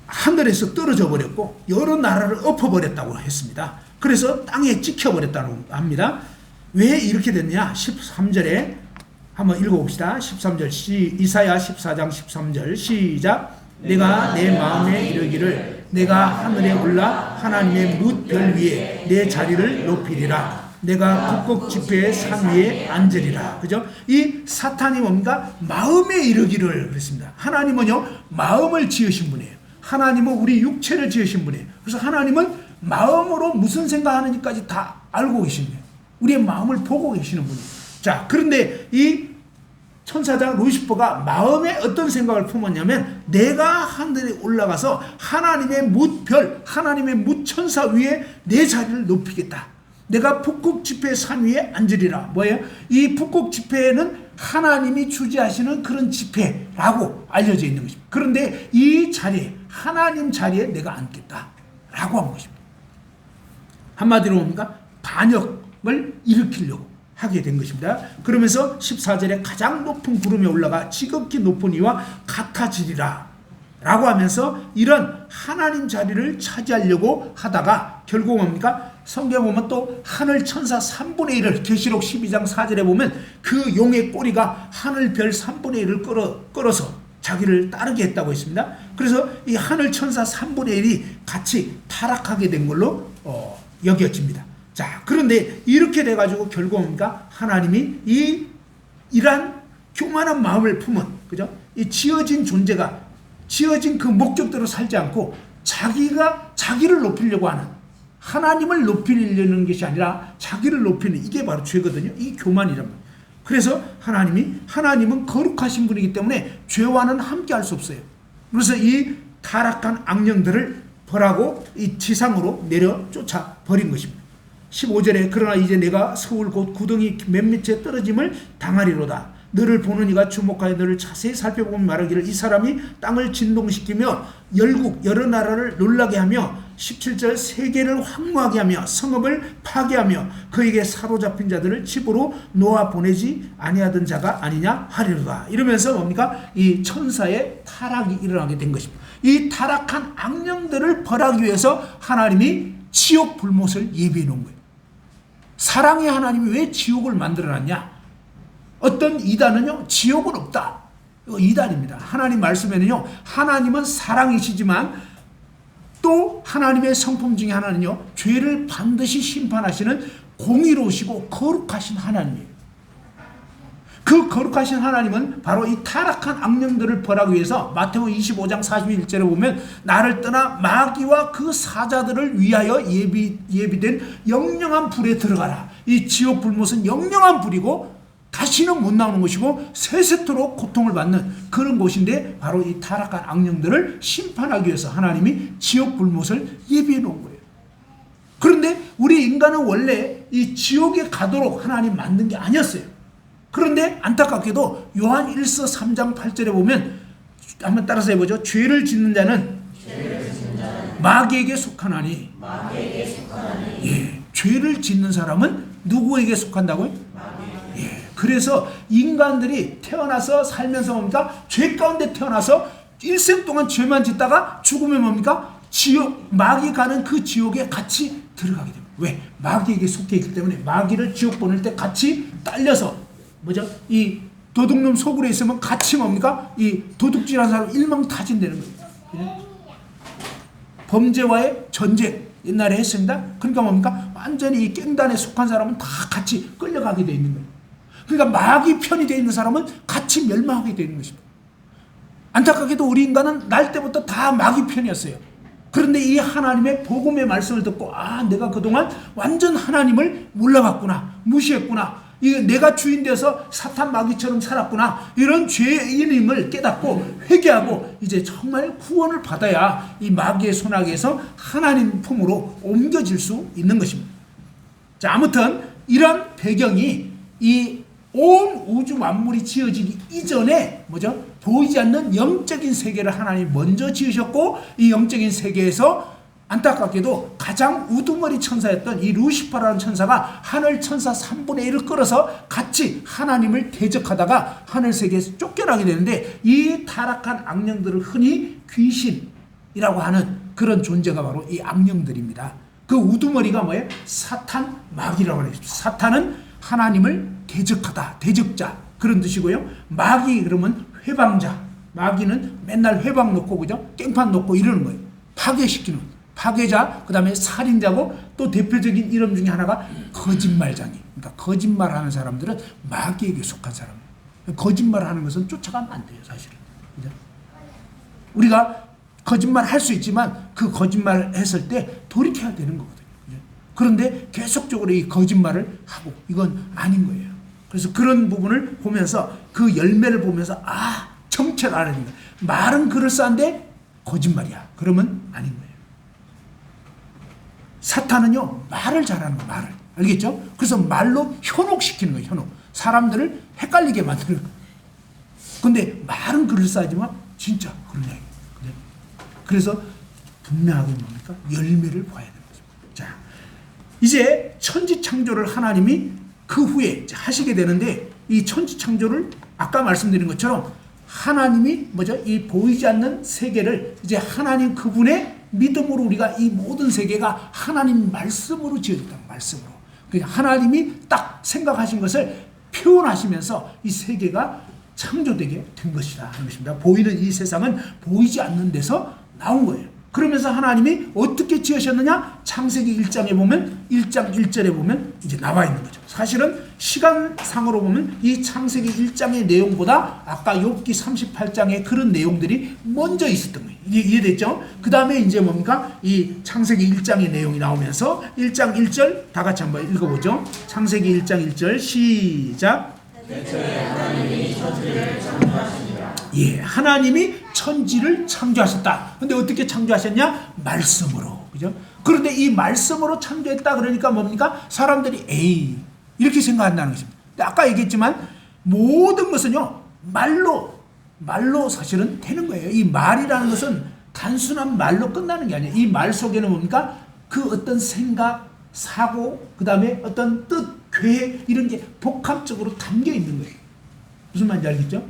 하늘에서 떨어져 버렸고 여러 나라를 엎어버렸다고 했습니다. 그래서 땅에 찍혀버렸다고 합니다. 왜 이렇게 됐냐? 13절에 한번 읽어봅시다. 13절 이사야 14장 13절 시작. 내가 내 마음에 이르기를 내가 하늘에 올라 하나님의 뭇별 위에 내 자리를 높이리라. 내가 북극 지폐의 산 위에 앉으리라. 그죠? 이 사탄이 뭡니까? 마음에 이르기를 그랬습니다. 하나님은요, 마음을 지으신 분이에요. 하나님은 우리 육체를 지으신 분이에요. 그래서 하나님은 마음으로 무슨 생각하는지까지 다 알고 계신 거예요. 우리의 마음을 보고 계시는 분이에요. 자, 그런데 이 천사장 루시퍼가 마음에 어떤 생각을 품었냐면, 내가 하늘에 올라가서 하나님의 뭇별, 하나님의 뭇천사 위에 내 자리를 높이겠다. 내가 북극 지폐 산 위에 앉으리라. 뭐예요? 이 북극 지폐는 하나님이 주재하시는 그런 지폐라고 알려져 있는 것입니다. 그런데 이 자리에, 하나님 자리에 내가 앉겠다 라고 한 것입니다. 한마디로 뭡니까? 반역을 일으키려고 하게 된 것입니다. 그러면서 14절에 가장 높은 구름에 올라가 지극히 높은 이와 같아지리라 라고 하면서 이런 하나님 자리를 차지하려고 하다가 결국 뭡니까? 성경에 보면 또 하늘 천사 3분의 1을, 계시록 12장 4절에 보면 그 용의 꼬리가 하늘 별 3분의 1을 끌어서 자기를 따르게 했다고 했습니다. 그래서 이 하늘 천사 3분의 1이 같이 타락하게 된 걸로 여겨집니다. 자, 그런데 이렇게 돼가지고 결국 뭡니까? 하나님이 이러한 교만한 마음을 품은, 그죠? 이 지어진 존재가 지어진 그 목적대로 살지 않고 자기를 높이려고 하는, 하나님을 높이려는 것이 아니라 자기를 높이는, 이게 바로 죄거든요. 이 교만이란 말이에요. 그래서 하나님은 거룩하신 분이기 때문에 죄와는 함께 할 수 없어요. 그래서 이 타락한 악령들을 벌하고 이 지상으로 내려 쫓아 버린 것입니다. 15절에 그러나 이제 내가 서울 곧 구덩이 맨밑에 떨어짐을 당하리로다. 너를 보는 이가 주목하여 너를 자세히 살펴보면 말하기를 이 사람이 땅을 진동시키며 열국 여러 나라를 놀라게 하며 17절 세계를 황무하게 하며 성읍을 파괴하며 그에게 사로잡힌 자들을 집으로 놓아 보내지 아니하던 자가 아니냐 하리로다. 이러면서 뭡니까? 이 천사의 타락이 일어나게 된 것입니다. 이 타락한 악령들을 벌하기 위해서 하나님이 지옥 불못을 예비해 놓은 거예요. 사랑의 하나님이 왜 지옥을 만들어놨냐? 어떤 이단은요, 지옥은 없다. 이거 이단입니다. 하나님 말씀에는요, 하나님은 사랑이시지만 또 하나님의 성품 중에 하나는요, 죄를 반드시 심판하시는 공의로우시고 거룩하신 하나님이에요. 그 거룩하신 하나님은 바로 이 타락한 악령들을 벌하기 위해서 마태복음 25장 41절에 보면 나를 떠나 마귀와 그 사자들을 위하여 예비된 영영한 불에 들어가라. 이 지옥 불못은 영영한 불이고 다시는 못 나오는 것이고 세세토록 고통을 받는 그런 곳인데 바로 이 타락한 악령들을 심판하기 위해서 하나님이 지옥 불못을 예비해 놓은 거예요. 그런데 우리 인간은 원래 이 지옥에 가도록 하나님 만든 게 아니었어요. 그런데 안타깝게도 요한 1서 3장 8절에 보면 한번 따라서 해보죠. 죄를 짓는 자는 마귀에게 속하나니. 예, 죄를 짓는 사람은 누구에게 속한다고요? 예, 그래서 인간들이 태어나서 살면서 뭡니까? 죄 가운데 태어나서 일생 동안 죄만 짓다가 죽으면 뭡니까? 지옥, 마귀 가는 그 지옥에 같이 들어가게 됩니다. 왜? 마귀에게 속해 있기 때문에 마귀를 지옥 보낼 때 같이 딸려서 뭐죠? 이 도둑놈 속으로 있으면 같이 뭡니까? 이 도둑질한 사람 일망타진되는 거예요. 범죄와의 전쟁 옛날에 했습니다. 그러니까 뭡니까? 완전히 이 깽단에 속한 사람은 다 같이 끌려가게 되어 있는 거예요. 그러니까 마귀 편이 되어 있는 사람은 같이 멸망하게 되어 있는 것입니다. 안타깝게도 우리 인간은 날 때부터 다 마귀 편이었어요. 그런데 이 하나님의 복음의 말씀을 듣고 내가 그동안 완전 하나님을 몰라봤구나, 무시했구나, 내가 주인 되어서 사탄 마귀처럼 살았구나, 이런 죄인임을 깨닫고 회개하고 이제 정말 구원을 받아야 이 마귀의 손아귀에서 하나님 품으로 옮겨질 수 있는 것입니다. 자, 아무튼 이런 배경이 이 온 우주 만물이 지어지기 이전에 뭐죠? 보이지 않는 영적인 세계를 하나님 먼저 지으셨고 이 영적인 세계에서 안타깝게도 가장 우두머리 천사였던 이 루시퍼라는 천사가 하늘 천사 3분의 1을 끌어서 같이 하나님을 대적하다가 하늘 세계에서 쫓겨나게 되는데 이 타락한 악령들을 흔히 귀신이라고 하는 그런 존재가 바로 이 악령들입니다. 그 우두머리가 뭐예요? 사탄, 마귀라고 하는 것입니다. 사탄은 하나님을 대적하다, 대적자 그런 뜻이고요. 마귀 그러면 회방자, 마귀는 맨날 회방 놓고 그죠? 깽판 놓고 이러는 거예요. 파괴시키는 파괴자, 그 다음에 살인자고 또 대표적인 이름 중에 하나가 거짓말장애. 그러니까 거짓말하는 사람들은 마귀에게 속한 사람. 거짓말하는 것은 쫓아가면 안 돼요, 사실은. 그죠? 우리가 거짓말 할 수 있지만 그 거짓말 했을 때 돌이켜야 되는 거거든요. 그런데 계속적으로 이 거짓말을 하고 이건 아닌 거예요. 그래서 그런 부분을 보면서 그 열매를 보면서 정체를 알아야 됩니다. 말은 그럴싸한데 거짓말이야. 그러면 아닌 거예요. 사탄은요, 말을 잘하는 거예요. 말을. 알겠죠? 그래서 말로 현혹시키는 거예요. 현혹. 사람들을 헷갈리게 만드는 거예요. 근데 말은 그럴싸하지만 진짜 그러냐. 그래서 분명하게 뭡니까? 열매를 봐야 되는 거죠. 자, 이제 천지 창조를 하나님이 그 후에 하시게 되는데 이 천지 창조를 아까 말씀드린 것처럼 하나님이 뭐죠? 이 보이지 않는 세계를 이제 하나님 그분의 믿음으로 우리가 이 모든 세계가 하나님 말씀으로 지어졌다. 말씀으로. 그냥 하나님이 딱 생각하신 것을 표현하시면서 이 세계가 창조되게 된 것이다 하는 것입니다. 보이는 이 세상은 보이지 않는 데서 나온 거예요. 그러면서 하나님이 어떻게 지으셨느냐? 창세기 1장에 보면 1장 1절에 보면 이제 나와 있는 거죠. 사실은 시간상으로 보면 이 창세기 1장의 내용보다 아까 욥기 38장의 그런 내용들이 먼저 있었던 거예요. 이해됐죠? 그 다음에 이제 뭡니까? 이 창세기 1장의 내용이 나오면서 1장 1절 다 같이 한번 읽어보죠. 창세기 1장 1절 시작. 대초에 하나님이 천지를 창조하시니라. 예, 하나님이 천지를 창조하셨다. 근데 어떻게 창조하셨냐? 말씀으로. 그죠? 그런데 이 말씀으로 창조했다 그러니까 뭡니까? 사람들이 에이 이렇게 생각한다는 것입니다. 근데 아까 얘기했지만 모든 것은요 말로 사실은 되는 거예요. 이 말이라는 것은 단순한 말로 끝나는 게 아니에요. 이 말 속에는 뭡니까? 그 어떤 생각, 사고, 그 다음에 어떤 뜻, 계획 이런 게 복합적으로 담겨 있는 거예요. 무슨 말인지 알겠죠?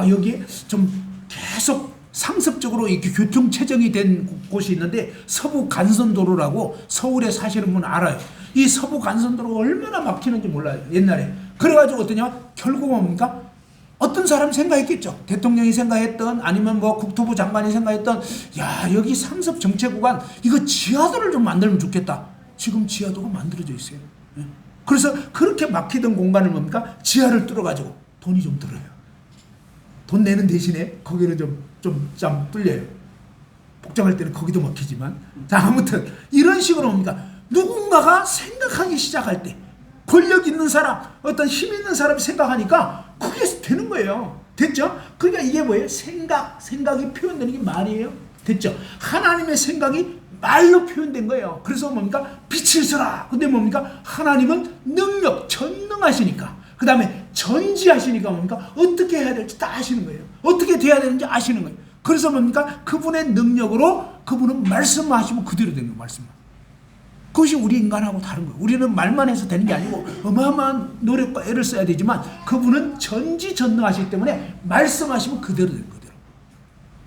여기에 좀 계속 상습적으로 이렇게 교통체증이 된 곳이 있는데 서부 간선도로라고 서울에 사시는 분 알아요. 이 서부 간선도로 얼마나 막히는지 몰라요. 옛날에. 그래가지고 어떠냐? 결국 뭡니까? 어떤 사람 생각했겠죠. 대통령이 생각했던 아니면 뭐 국토부 장관이 생각했던 야 여기 상습 정체 구간 이거 지하도를 좀 만들면 좋겠다. 지금 지하도가 만들어져 있어요. 그래서 그렇게 막히던 공간을 뭡니까? 지하를 뚫어가지고 돈이 좀 들어요. 돈 내는 대신에 거기는 좀 뚫려요. 복잡할 때는 거기도 막히지만. 자, 아무튼 이런 식으로 뭡니까? 누군가가 생각하기 시작할 때 권력 있는 사람, 어떤 힘 있는 사람이 생각하니까 그게 되는 거예요. 됐죠? 그러니까 이게 뭐예요? 생각이 표현되는 게 말이에요. 됐죠? 하나님의 생각이 말로 표현된 거예요. 그래서 뭡니까? 빛을 쓰라. 근데 뭡니까? 하나님은 능력, 전능하시니까. 그 다음에 전지하시니까 뭡니까? 어떻게 해야 될지 다 아시는 거예요. 어떻게 돼야 되는지 아시는 거예요. 그래서 뭡니까? 그분의 능력으로 그분은 말씀하시면 그대로 되는 거예요. 말씀만. 그것이 우리 인간하고 다른 거예요. 우리는 말만 해서 되는 게 아니고 어마어마한 노력과 애를 써야 되지만 그분은 전지전능하시기 때문에 말씀하시면 그대로 되는 거예요.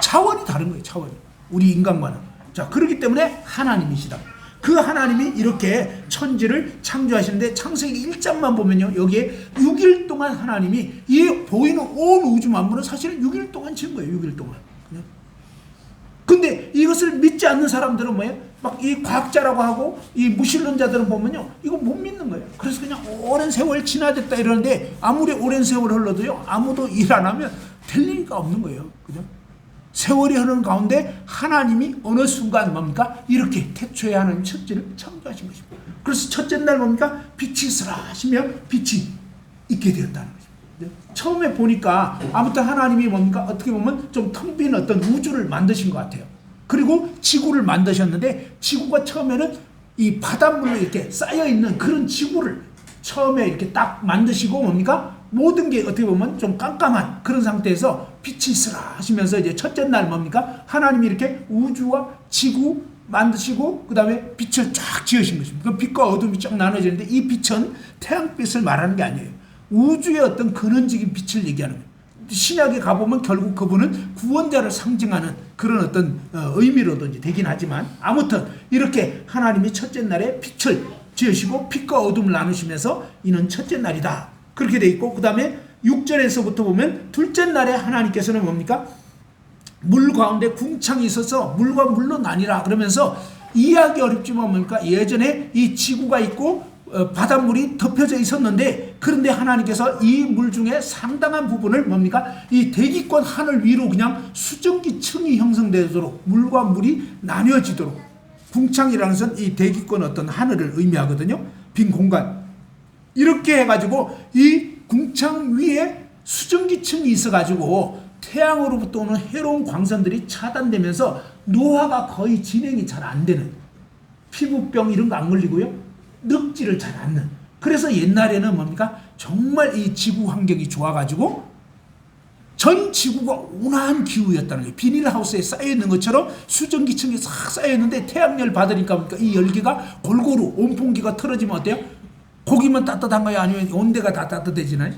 차원이 다른 거예요. 차원이. 우리 인간과는. 자, 그렇기 때문에 하나님이시다. 그 하나님이 이렇게 천지를 창조하시는데 창세기 1장만 보면요. 여기에 6일 동안 하나님이 이 보이는 온 우주 만물은 사실은 6일 동안 지은 거예요. 6일 동안. 근데 이것을 믿지 않는 사람들은 뭐예요? 막 이 과학자라고 하고 이 무신론자들은 보면요. 이거 못 믿는 거예요. 그래서 그냥 오랜 세월 지나졌다 이러는데 아무리 오랜 세월 흘러도요. 아무도 일 안 하면 될 리가 없는 거예요. 그죠? 세월이 흐르는 가운데 하나님이 어느 순간 뭡니까? 이렇게 태초에 하나님 첫째를 창조하신 것입니다. 그래서 첫째 날 뭡니까? 빛이 있으라 하시면 빛이 있게 되었다는 것입니다. 처음에 보니까 아무튼 하나님이 뭡니까? 어떻게 보면 좀 텅 빈 어떤 우주를 만드신 것 같아요. 그리고 지구를 만드셨는데 지구가 처음에는 이 바닷물로 이렇게 쌓여있는 그런 지구를 처음에 이렇게 딱 만드시고 뭡니까? 모든 게 어떻게 보면 좀 깜깜한 그런 상태에서 빛이 있으라 하시면서 이제 첫째 날 뭡니까? 하나님이 이렇게 우주와 지구 만드시고 그 다음에 빛을 쫙 지으신 것입니다. 그 빛과 어둠이 쫙 나눠지는데 이 빛은 태양빛을 말하는 게 아니에요. 우주의 어떤 근원적인 빛을 얘기하는 거예요. 신약에 가보면 결국 그분은 구원자를 상징하는 그런 어떤 의미로도 이제 되긴 하지만 아무튼 이렇게 하나님이 첫째 날에 빛을 지으시고 빛과 어둠을 나누시면서 이는 첫째 날이다. 그렇게 돼 있고 그 다음에 6절에서부터 보면 둘째 날에 하나님께서는 뭡니까? 물 가운데 궁창이 있어서 물과 물로 나뉘라 그러면서 이해하기 어렵지만 뭡니까? 예전에 이 지구가 있고 바닷물이 덮여져 있었는데 그런데 하나님께서 이 물 중에 상당한 부분을 뭡니까? 이 대기권 하늘 위로 그냥 수증기 층이 형성되도록 물과 물이 나뉘어지도록 궁창이라는 것은 이 대기권 어떤 하늘을 의미하거든요. 빈 공간. 이렇게 해가지고 이 궁창 위에 수증기층이 있어가지고 태양으로부터 오는 해로운 광선들이 차단되면서 노화가 거의 진행이 잘 안 되는 피부병 이런 거 안 걸리고요. 늙지를 잘 않는. 그래서 옛날에는 뭡니까? 정말 이 지구 환경이 좋아가지고 전 지구가 온화한 기후였다는 거예요. 비닐하우스에 쌓여있는 것처럼 수증기층이 싹 쌓여있는데 태양열 받으니까 뭡니까? 이 열기가 골고루 온풍기가 틀어지면 어때요? 고기만 따뜻한가요? 아니면 온대가 다 따뜻해지나요?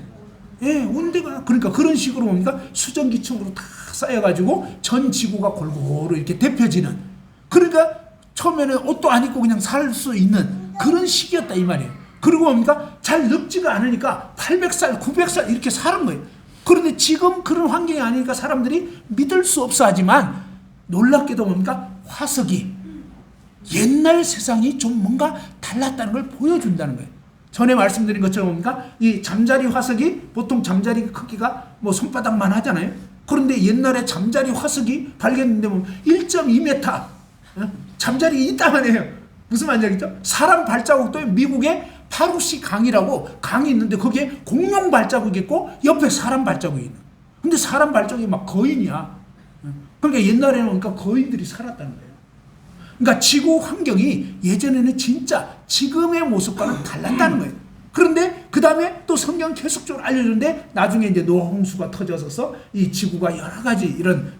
예, 온대가. 그러니까 그런 식으로 뭡니까? 수증기층으로 다 쌓여가지고 전 지구가 골고루 이렇게 데펴지는. 그러니까 처음에는 옷도 안 입고 그냥 살 수 있는 그런 시기였다 이 말이에요. 그리고 뭡니까? 잘 늙지가 않으니까 800살, 900살 이렇게 사는 거예요. 그런데 지금 그런 환경이 아니니까 사람들이 믿을 수 없어 하지만 놀랍게도 뭡니까? 화석이 옛날 세상이 좀 뭔가 달랐다는 걸 보여준다는 거예요. 전에 말씀드린 것처럼 뭡니까? 이 잠자리 화석이 보통 잠자리 크기가 뭐 손바닥만 하잖아요. 그런데 옛날에 잠자리 화석이 발견됐는데 뭐 1.2m 잠자리 이따만 해요. 무슨 말인지 알겠죠? 사람 발자국도 미국에 파루시 강이라고 강이 있는데 거기에 공룡 발자국이 있고 옆에 사람 발자국이 있는. 근데 사람 발자국이 막 거인이야. 그러니까 옛날에는 그러니까 거인들이 살았다는 거예요. 그러니까 지구 환경이 예전에는 진짜 지금의 모습과는 달랐다는 거예요. 그런데 그 다음에 또 성경 계속적으로 알려주는데 나중에 이제 노홍수가 터져서 이 지구가 여러 가지 이런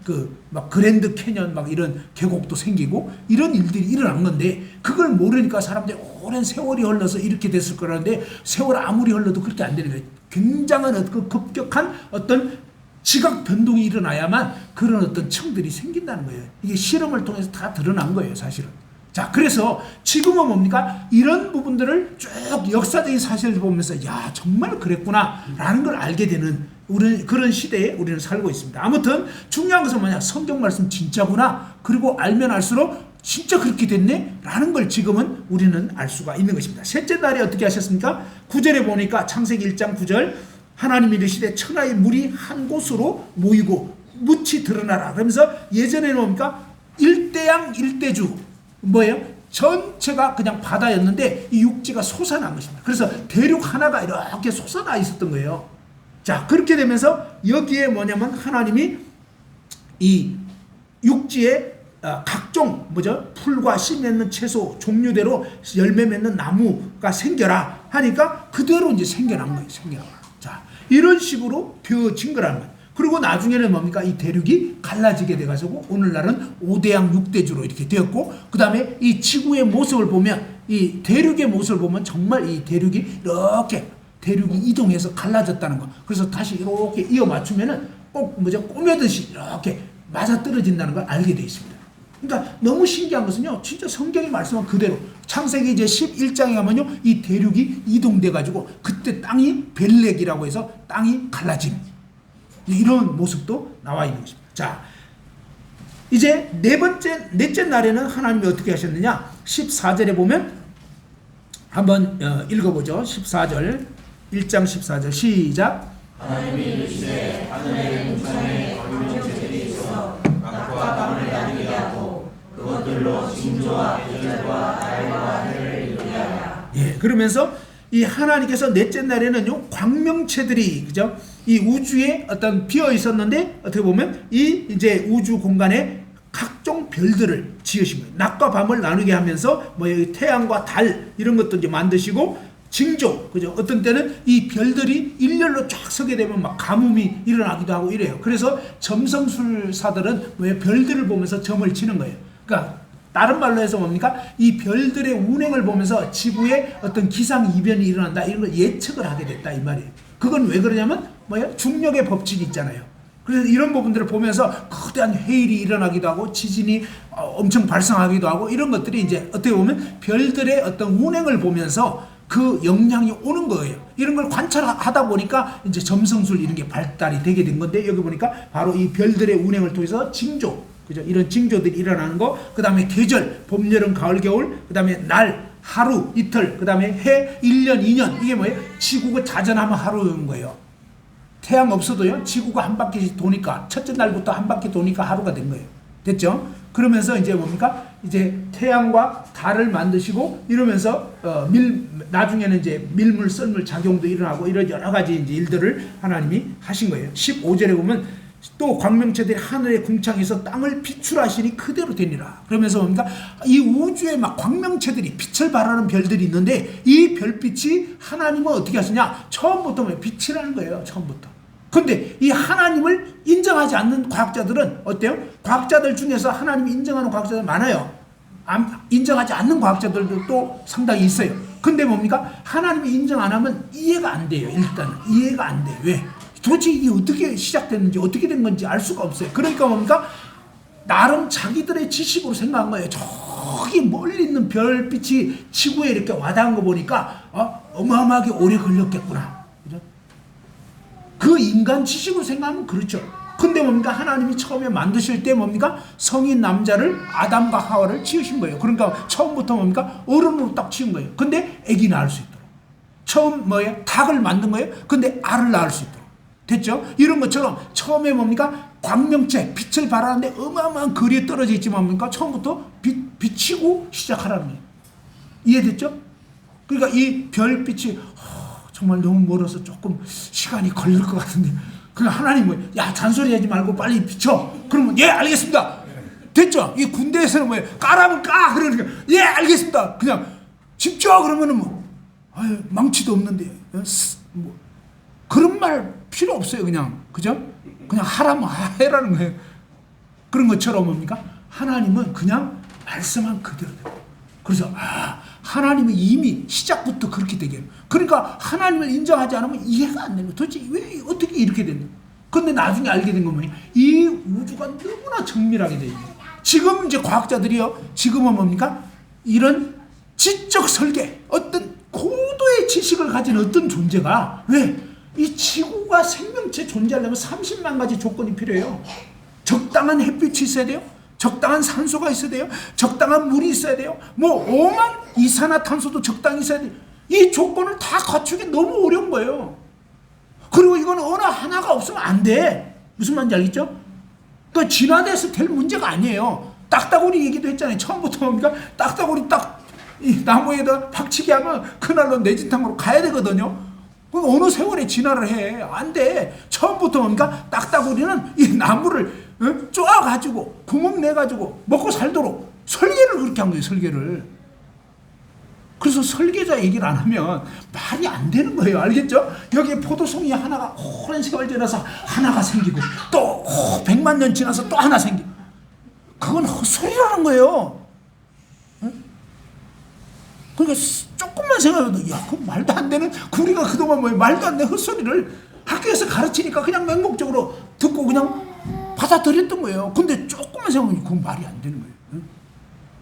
막 그랜드 캐년 막 이런 계곡도 생기고 이런 일들이 일어난 건데 그걸 모르니까 사람들이 오랜 세월이 흘러서 이렇게 됐을 거라는데 세월 아무리 흘러도 그렇게 안 되는 거예요. 굉장한 급격한 어떤 지각 변동이 일어나야만 그런 어떤 층들이 생긴다는 거예요. 이게 실험을 통해서 다 드러난 거예요, 사실은. 자, 그래서 지금은 뭡니까? 이런 부분들을 쭉 역사적인 사실을 보면서 야, 정말 그랬구나 라는 걸 알게 되는 그런 시대에 우리는 살고 있습니다. 아무튼 중요한 것은 뭐냐? 성경 말씀 진짜구나. 그리고 알면 알수록 진짜 그렇게 됐네? 라는 걸 지금은 우리는 알 수가 있는 것입니다. 셋째 날에 어떻게 하셨습니까? 9절에 보니까 창세기 1장 9절 하나님이 이르시되 천하의 물이 한 곳으로 모이고 묻이 드러나라. 그러면서 예전에는 뭡니까? 일대양 일대주 뭐예요? 전체가 그냥 바다였는데 이 육지가 솟아난 것입니다. 그래서 대륙 하나가 이렇게 솟아나 있었던 거예요. 자, 그렇게 되면서 여기에 뭐냐면 하나님이 이 육지에 각종 풀과 씨 맺는 채소 종류대로 열매 맺는 나무가 생겨라 하니까 그대로 이제 생겨난 거예요. 자, 이런 식으로 되어진 거라는 거예요. 그리고 나중에는 뭡니까? 이 대륙이 갈라지게 돼가지고 오늘날은 5대양 6대주로 이렇게 되었고 그 다음에 이 지구의 모습을 보면 이 대륙의 모습을 보면 정말 이 대륙이 이렇게 대륙이 이동해서 갈라졌다는 거. 그래서 다시 이렇게 이어 맞추면은 꼭 꼬매듯이 이렇게 맞아떨어진다는 걸 알게 되어 있습니다. 그러니까 너무 신기한 것은요, 진짜 성경이 말씀한 그대로 창세기 이제 11장에 가면요, 이 대륙이 이동돼가지고 그때 땅이 벨렉이라고 해서 땅이 갈라짐. 이런 모습도 나와 있는 것입니다. 자, 이제 넷째 날에는 하나님이 어떻게 하셨느냐? 14절에 보면 한번 읽어보죠. 14절, 1장 14절 시작. 하나님이 이르시되 하늘의 궁창에 광명체들이 있어 낮과 밤을 나누게 하고 그것들로 징조와 계절과 달과 해를 이루게 하라. 예, 그러면서 이 하나님께서 넷째 날에는요, 광명체들이, 그죠? 이 우주에 어떤 비어 있었는데, 어떻게 보면 이 이제 우주 공간에 각종 별들을 지으신 거예요. 낮과 밤을 나누게 하면서, 태양과 달, 이런 것도 이제 만드시고, 징조, 그죠? 어떤 때는 이 별들이 일렬로 쫙 서게 되면 막 가뭄이 일어나기도 하고 이래요. 그래서 점성술사들은 별들을 보면서 점을 치는 거예요. 그러니까, 다른 말로 해서 뭡니까? 이 별들의 운행을 보면서 지구에 어떤 기상이변이 일어난다 이런 걸 예측을 하게 됐다 이 말이에요. 그건 왜 그러냐면 중력의 법칙이 있잖아요. 그래서 이런 부분들을 보면서 거대한 해일이 일어나기도 하고 지진이 엄청 발생하기도 하고 이런 것들이 이제 어떻게 보면 별들의 어떤 운행을 보면서 그 영향이 오는 거예요. 이런 걸 관찰하다 보니까 이제 점성술 이런 게 발달이 되게 된 건데 여기 보니까 바로 이 별들의 운행을 통해서 징조, 그죠? 이런 징조들이 일어나는 거, 그 다음에 계절, 봄, 여름, 가을, 겨울, 그 다음에 날, 하루, 이틀, 그 다음에 해, 1년, 2년. 이게 뭐예요? 지구가 자전하면 하루인 거예요. 태양 없어도요, 지구가 한 바퀴 도니까, 첫째 날부터 한 바퀴 도니까 하루가 된 거예요. 됐죠? 그러면서 이제 뭡니까? 이제 태양과 달을 만드시고, 이러면서, 나중에는 이제 밀물, 썰물 작용도 일어나고, 이런 여러 가지 이제 일들을 하나님이 하신 거예요. 15절에 보면, 또 광명체들이 하늘의 궁창에서 땅을 비출하시니 그대로 되니라. 그러면서 뭡니까? 이 우주에 막 광명체들이 빛을 발하는 별들이 있는데 이 별빛이 하나님은 어떻게 하시냐? 처음부터 빛이라는 거예요. 처음부터. 근데 이 하나님을 인정하지 않는 과학자들은 어때요? 과학자들 중에서 하나님을 인정하는 과학자들 많아요. 인정하지 않는 과학자들도 또 상당히 있어요. 근데 뭡니까? 하나님이 인정 안 하면 이해가 안 돼요. 일단은 이해가 안 돼요. 왜? 도대체 이게 어떻게 시작됐는지 어떻게 된 건지 알 수가 없어요. 그러니까 뭡니까? 나름 자기들의 지식으로 생각한 거예요. 저기 멀리 있는 별빛이 지구에 이렇게 와닿은 거 보니까 어마어마하게 오래 걸렸겠구나. 그죠? 그 인간 지식으로 생각하면 그렇죠. 근데 뭡니까? 하나님이 처음에 만드실 때 뭡니까? 성인 남자를 아담과 하와를 지으신 거예요. 그러니까 처음부터 뭡니까? 어른으로 딱 지은 거예요. 근데 아기 낳을 수 있도록. 처음 닭을 만든 거예요. 근데 알을 낳을 수 있도록. 됐죠? 이런 것처럼 처음에 뭡니까? 광명체, 빛을 발하는데 어마어마한 거리에 떨어져 있지만 뭡니까? 처음부터 비치고 시작하라는 거예요. 이해됐죠? 그러니까 이 별빛이 정말 너무 멀어서 조금 시간이 걸릴 것 같은데 그냥 하나님은 야 잔소리하지 말고 빨리 비춰. 그러면 예 알겠습니다. 됐죠? 이 군대에서는 뭐예요? 까라면 까 그러니까 예 알겠습니다. 그냥 집죠 그러면은 뭐 아유 망치도 없는데 뭐 그런 말 필요 없어요. 그냥 그죠? 그냥 하라면 해라는 거예요. 그런 것처럼 뭡니까? 하나님은 그냥 말씀한 그대로 돼요. 그래서 하나님은 이미 시작부터 그렇게 되게 해요. 그러니까 하나님을 인정하지 않으면 이해가 안 되는 거예요. 도대체 왜 어떻게 이렇게 됐나? 근데 나중에 알게 된 건 뭐냐? 이 우주가 너무나 정밀하게 되어 있는 거예요. 지금 이제 과학자들이요. 지금은 뭡니까? 이런 지적 설계, 어떤 고도의 지식을 가진 어떤 존재가 왜? 이 지구가 생명체 존재하려면 30만 가지 조건이 필요해요. 적당한 햇빛이 있어야 돼요. 적당한 산소가 있어야 돼요. 적당한 물이 있어야 돼요. 뭐 오만 이산화탄소도 적당히 있어야 돼요. 이 조건을 다 갖추기 너무 어려운 거예요. 그리고 이거는 어느 하나가 없으면 안 돼. 무슨 말인지 알겠죠? 그러니까 진화돼서 될 문제가 아니에요. 딱따구리 얘기도 했잖아요. 처음부터 뭡니까? 딱따구리 딱 이 나무에다 박치기 하면 그날로 내진탕으로 가야 되거든요. 그러니까 어느 세월에 진화를 해. 안 돼. 처음부터 뭡니까? 딱따구리는 이 나무를 쪼아가지고 구멍 내가지고 먹고 살도록 설계를 그렇게 한 거예요. 설계를. 그래서 설계자 얘기를 안 하면 말이 안 되는 거예요. 알겠죠? 여기에 포도송이 하나가 오랜 세월 지나서 하나가 생기고 또 100만 년 지나서 또 하나 생기고 그건 헛소리라는 거예요. 그러니까 조금만 생각해도 야, 그 말도 안 되는 우리가 그동안 뭐 말도 안 되는 헛소리를 학교에서 가르치니까 그냥 맹목적으로 듣고 그냥 받아들였던 거예요. 근데 조금만 생각하면 그건 말이 안 되는 거예요.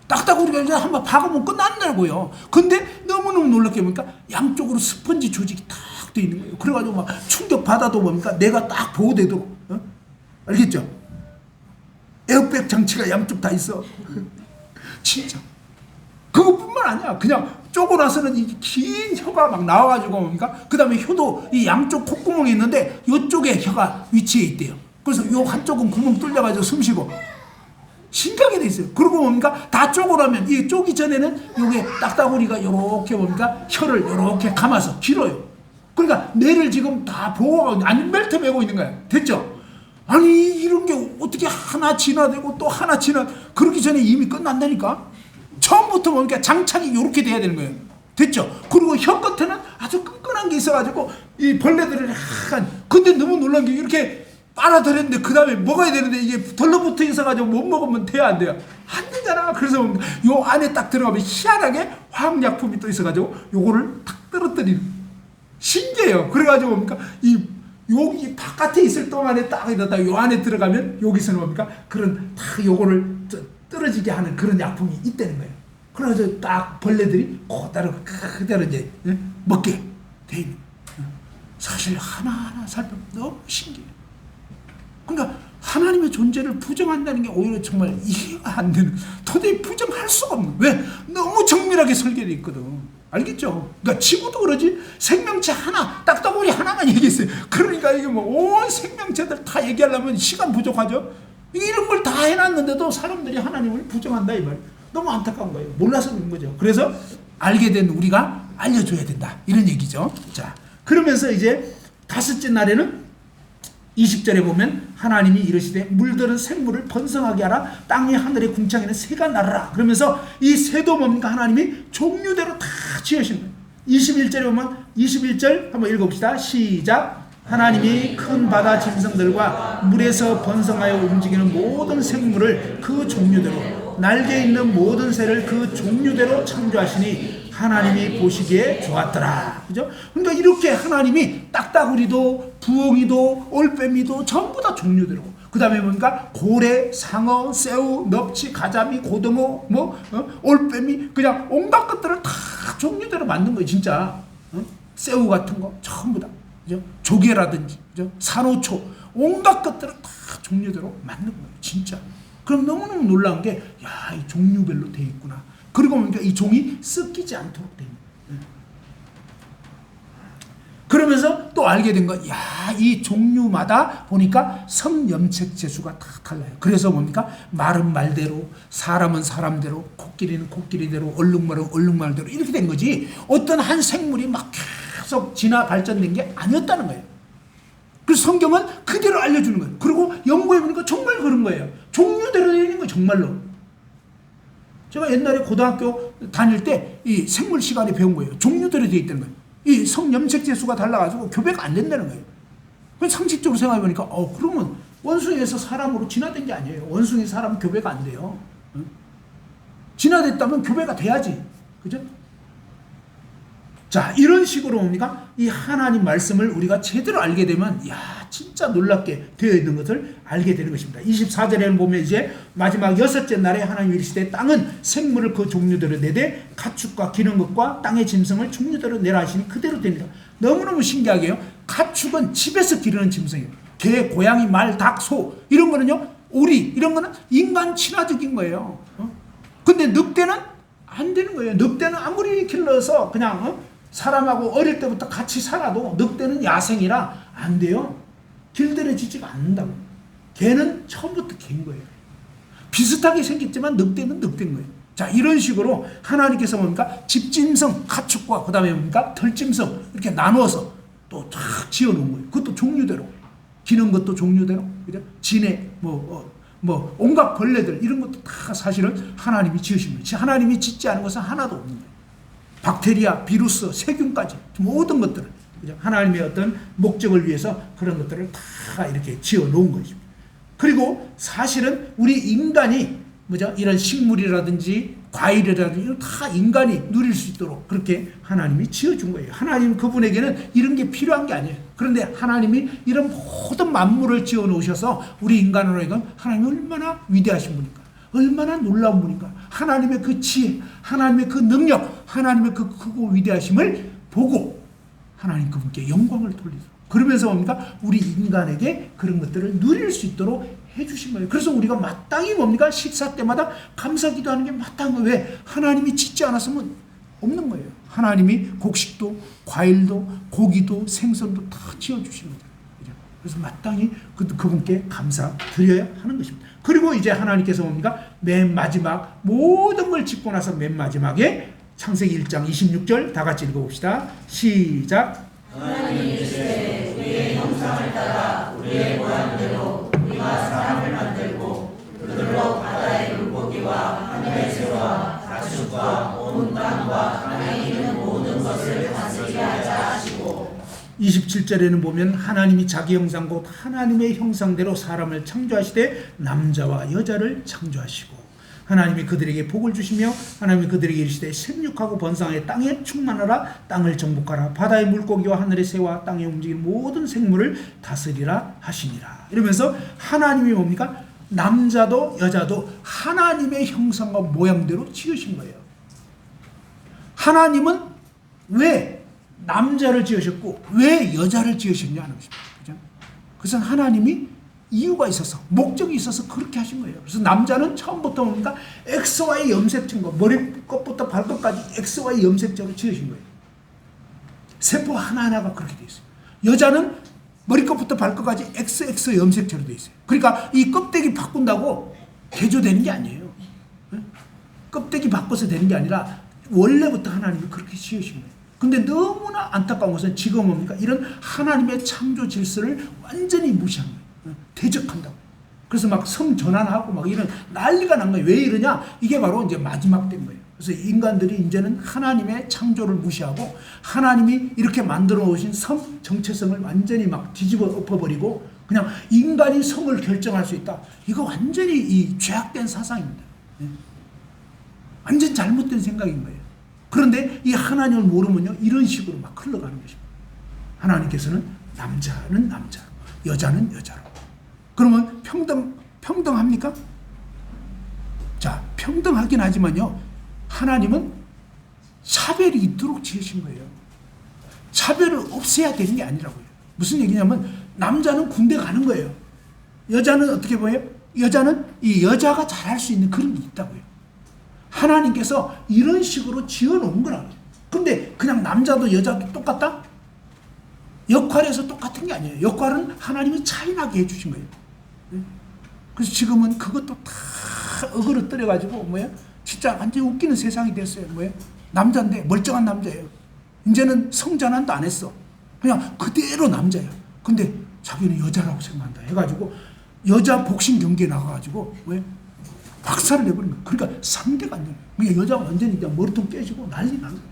딱딱우리가 이제 한번 박으면 끝난다고요. 근데 너무너무 놀랍게 보니까 양쪽으로 스펀지 조직이 딱 돼 있는 거예요. 그래가지고 막 충격 받아도 뭡니까? 내가 딱 보호되도록. 알겠죠? 에어백 장치가 양쪽 다 있어. 진짜. 그것뿐만 아니야. 그냥 쪼고 나서는 이 긴 혀가 막 나와가지고 뭡니까? 그 다음에 혀도 이 양쪽 콧구멍이 있는데 이쪽에 혀가 위치해 있대요. 그래서 요 한쪽은 구멍 뚫려가지고 숨 쉬고. 신기하게 돼 있어요. 그리고 뭡니까? 다 쪼고 나면 이 쪼기 전에는 요게 딱따구리가 요렇게 뭡니까? 혀를 요렇게 감아서 길어요. 그러니까 뇌를 지금 다 보호하고 안 벨트 메고 있는 거야. 됐죠? 아니 이런 게 어떻게 하나 진화되고 또 하나 그러기 전에 이미 끝난다니까? 처음부터 뭡니까? 장착이 요렇게 돼야 되는 거예요. 됐죠? 그리고 혀 끝에는 아주 끈끈한 게 있어가지고 이 벌레들을 약간 근데 너무 놀란 게 이렇게 빨아들였는데 그 다음에 먹어야 되는데 이게 덜러붙어 있어가지고 못 먹으면 돼야 안 돼요? 안 되잖아. 그래서 요 안에 딱 들어가면 희한하게 화학약품이 또 있어가지고 요거를 탁 떨어뜨리는 신기해요. 그래가지고 뭡니까? 여기 바깥에 있을 동안에 딱 이러다 요 안에 들어가면 여기서는 뭡니까? 그런 딱 요거를 떨어지게 하는 그런 약품이 있다는 거예요. 그래서 딱 벌레들이 그대로 이제 먹게 돼 있는. 사실 하나하나 살펴보면 너무 신기해요. 그러니까 하나님의 존재를 부정한다는 게 오히려 정말 이해가 안 되는, 도저히 부정할 수가 없는. 왜? 너무 정밀하게 설계되어 있거든. 알겠죠? 그러니까 지구도 그러지. 생명체 하나, 딱따구리 하나만 얘기했어요. 그러니까 이게 뭐 온 생명체들 다 얘기하려면 시간 부족하죠. 이런 걸 다 해놨는데도 사람들이 하나님을 부정한다 이 말이에요. 너무 안타까운 거예요. 몰라서 그런 거죠. 그래서 알게 된 우리가 알려줘야 된다 이런 얘기죠. 자, 그러면서 이제 다섯째 날에는 20절에 보면 하나님이 이르시되 물들은 생물을 번성하게 하라. 땅의 하늘의 궁창에는 새가 날아라. 그러면서 이 새도 뭡니까? 하나님이 종류대로 다 지으신 거예요. 21절에 보면 21절 한번 읽어봅시다. 시작. 하나님이 큰 바다 짐승들과 물에서 번성하여 움직이는 모든 생물을 그 종류대로, 날개 있는 모든 새를 그 종류대로 창조하시니 하나님이 보시기에 좋았더라. 그죠? 그러니까 이렇게 하나님이 딱따구리도 부엉이도 올빼미도 전부 다 종류대로. 그 다음에 뭡니까? 고래, 상어, 새우, 넙치, 가자미, 고등어, 올빼미, 그냥 온갖 것들을 다 종류대로 만든 거예요. 진짜. 새우 같은 거 전부 다. 그죠? 조개라든지, 그죠? 산호초, 온갖 것들을 다 종류대로 만든 거예요. 진짜. 그럼 너무너무 놀라운 게, 야, 이 종류별로 돼 있구나. 그리고 뭡니까? 이 종이 섞이지 않도록 돼 있는 거예요. 그러면서 또 알게 된 거, 야, 이 종류마다 보니까 성염색 재수가 다 달라요. 그래서 뭡니까? 말은 말대로, 사람은 사람대로, 코끼리는 코끼리대로, 얼룩말은 얼룩말대로 이렇게 된 거지. 어떤 한 생물이 막 계속 진화 발전된 게 아니었다는 거예요. 그래서 성경은 그대로 알려주는 거예요. 그리고 연구해보니까 정말 그런 거예요. 종류대로 되어 있는 거예요. 정말로. 제가 옛날에 고등학교 다닐 때 이 생물 시간에 배운 거예요. 종류대로 되어 있다는 거예요. 이 성염색체 수가 달라가지고 교배가 안 된다는 거예요. 그래서 상식적으로 생각해보니까 그러면 원숭이에서 사람으로 진화된 게 아니에요. 원숭이 사람 교배가 안 돼요. 응? 진화됐다면 교배가 돼야지. 그죠? 자, 이런 식으로 뭡니까? 이 하나님 말씀을 우리가 제대로 알게 되면, 진짜 놀랍게 되어 있는 것을 알게 되는 것입니다. 24절에는 보면 이제 마지막 6째 날에 하나님이 이르시되 땅은 생물을 그 종류대로 내되 가축과 기는 것과 땅의 짐승을 종류대로 내라 하시니 그대로 됩니다. 너무너무 신기하게요. 가축은 집에서 기르는 짐승이에요. 개, 고양이, 말, 닭, 소 이런 거는요. 오리 이런 거는 인간 친화적인 거예요. 근데 늑대는 안 되는 거예요. 늑대는 아무리 길러서 그냥 사람하고 어릴 때부터 같이 살아도 늑대는 야생이라 안 돼요. 길들여지지가 않는다고. 개는 처음부터 개인 거예요. 비슷하게 생겼지만 늑대는 늑대인 거예요. 자, 이런 식으로 하나님께서 뭡니까? 집짐승, 가축과 그 다음에 뭡니까? 털짐승 이렇게 나누어서 또 쫙 지어놓은 거예요. 그것도 종류대로. 기는 것도 종류대로. 그죠? 진해, 온갖 벌레들 이런 것도 다 사실은 하나님이 지으신 거예요. 하나님이 짓지 않은 것은 하나도 없는 거예요. 박테리아, 비루스, 세균까지 모든 것들을 하나님의 어떤 목적을 위해서 그런 것들을 다 이렇게 지어 놓은 것입니다. 그리고 사실은 우리 인간이 이런 식물이라든지 과일이라든지 이런 다 인간이 누릴 수 있도록 그렇게 하나님이 지어준 거예요. 하나님 그분에게는 이런 게 필요한 게 아니에요. 그런데 하나님이 이런 모든 만물을 지어 놓으셔서 우리 인간으로는 하나님이 얼마나 위대하신 분인가, 얼마나 놀라운 분인가, 하나님의 그 지혜, 하나님의 그 능력, 하나님의 그 크고 위대하심을 보고 하나님 그분께 영광을 돌리도록, 그러면서 뭡니까? 우리 인간에게 그런 것들을 누릴 수 있도록 해주신 거예요. 그래서 우리가 마땅히 뭡니까? 식사 때마다 감사기도 하는 게 마땅한 거예요. 왜? 하나님이 짓지 않았으면 없는 거예요. 하나님이 곡식도 과일도 고기도 생선도 다 지어주신 거죠. 그래서 마땅히 그분께 감사드려야 하는 것입니다. 그리고 이제 하나님께서 뭡니까? 맨 마지막 모든 걸 짓고 나서 맨 마지막에 창세기 1장 26절 다 같이 읽어봅시다. 시작. 하나님이 이르시되 우리의 형상을 따라 우리의 모양대로 우리가 사람을 만들고 그들로 바다의 물고기와 하늘의 새와 가축과 온 땅과 땅에 있는 모든 것을 다스리게 하자 하시고, 27절에는 보면 하나님이 자기 형상 곧 하나님의 형상대로 사람을 창조하시되 남자와 여자를 창조하시고 하나님이 그들에게 복을 주시며 하나님이 그들에게 이르시되 생육하고 번성하여 땅에 충만하라, 땅을 정복하라, 바다의 물고기와 하늘의 새와 땅에 움직이는 모든 생물을 다스리라 하시니라. 이러면서 하나님이 뭡니까? 남자도 여자도 하나님의 형상과 모양대로 지으신 거예요. 하나님은 왜 남자를 지으셨고 왜 여자를 지으셨냐 하는 것입니다. 그죠? 그것은 하나님이 이유가 있어서 목적이 있어서 그렇게 하신 거예요. 그래서 남자는 처음부터 뭡니까? XY 염색체인 머리끝부터 발끝까지 XY 염색체로 지으신 거예요. 세포 하나하나가 그렇게 되어 있어요. 여자는 머리끝부터 발끝까지 XX 염색체로 되어 있어요. 그러니까 이 껍데기 바꾼다고 개조되는 게 아니에요. 껍데기 바꿔서 되는 게 아니라 원래부터 하나님이 그렇게 지으신 거예요. 근데 너무나 안타까운 것은 지금 뭡니까? 이런 하나님의 창조 질서를 완전히 무시한 거예요. 대적한다고. 그래서 막 성 전환하고 막 이런 난리가 난 거예요. 왜 이러냐? 이게 바로 이제 마지막 된 거예요. 그래서 인간들이 이제는 하나님의 창조를 무시하고 하나님이 이렇게 만들어 오신 성 정체성을 완전히 막 뒤집어 엎어버리고 그냥 인간이 성을 결정할 수 있다. 이거 완전히 이 죄악된 사상입니다. 완전 잘못된 생각인 거예요. 그런데 이 하나님을 모르면요, 이런 식으로 막 흘러가는 것입니다. 하나님께서는 남자는 남자, 여자는 여자로. 그러면 평등합니까? 자, 평등하긴 하지만요, 하나님은 차별이 있도록 지으신 거예요. 차별을 없애야 되는 게 아니라고요. 무슨 얘기냐면, 남자는 군대 가는 거예요. 여자는 어떻게 보여요? 여자는 이 여자가 잘할 수 있는 그런 게 있다고요. 하나님께서 이런 식으로 지어놓은 거라고요. 근데 그냥 남자도 여자도 똑같다? 역할에서 똑같은 게 아니에요. 역할은 하나님이 차이나게 해주신 거예요. 그래서 지금은 그것도 다 어그러뜨려가지고 진짜 완전히 웃기는 세상이 됐어요. 남자인데 멀쩡한 남자예요. 이제는 성전환도 안 했어. 그냥 그대로 남자예요. 근데 자기는 여자라고 생각한다 해가지고 여자 복싱 경기에 나가가지고 왜 박살을 내버린 거예요. 그러니까 상대가 안 돼요. 그러니까 여자가 완전히 그냥 머리통 깨지고 난리 나는 거예요.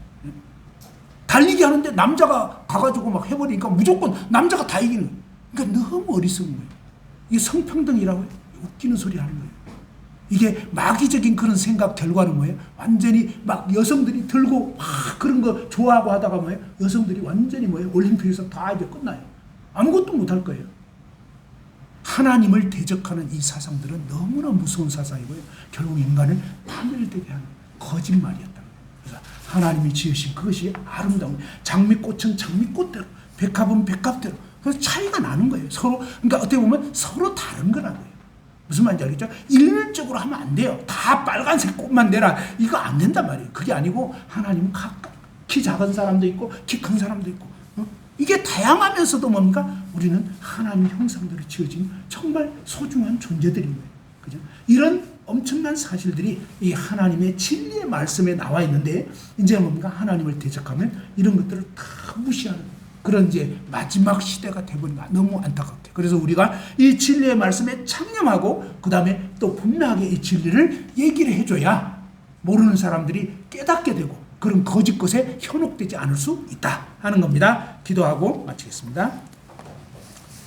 달리기 하는데 남자가 가가지고 막 해버리니까 무조건 남자가 다 이기는 거예요. 그러니까 너무 어리석은 거예요. 이게 성평등이라고 해요. 웃기는 소리 하는 거예요. 이게 마귀적인 그런 생각 결과는 뭐예요? 완전히 막 여성들이 들고 막 그런 거 좋아하고 하다가 뭐예요? 여성들이 완전히 뭐예요? 올림픽에서 다 이제 끝나요. 아무것도 못할 거예요. 하나님을 대적하는 이 사상들은 너무나 무서운 사상이고요. 결국 인간을 파멸되게 하는 거짓말이었다. 그래서 하나님이 지으신 그것이 아름다운 장미꽃은 장미꽃대로, 백합은 백합대로. 그래서 차이가 나는 거예요. 서로 그러니까 어떻게 보면 서로 다른 거라고요. 무슨 말인지 알겠죠? 일률적으로 하면 안 돼요. 다 빨간색 꽃만 내라. 이거 안 된단 말이에요. 그게 아니고 하나님은 각각 키 작은 사람도 있고 키 큰 사람도 있고 이게 다양하면서도 뭡니까? 우리는 하나님 형상대로 지어진 정말 소중한 존재들인 거예요. 그죠? 이런 엄청난 사실들이 이 하나님의 진리의 말씀에 나와 있는데 이제 뭡니까? 하나님을 대적하면 이런 것들을 다 무시하는 그런 이제 마지막 시대가 되버린 거 너무 안타깝게. 그래서 우리가 이 진리의 말씀에 창념하고 그 다음에 또 분명하게 이 진리를 얘기를 해줘야 모르는 사람들이 깨닫게 되고 그런 거짓 것에 현혹되지 않을 수 있다 하는 겁니다. 기도하고 마치겠습니다.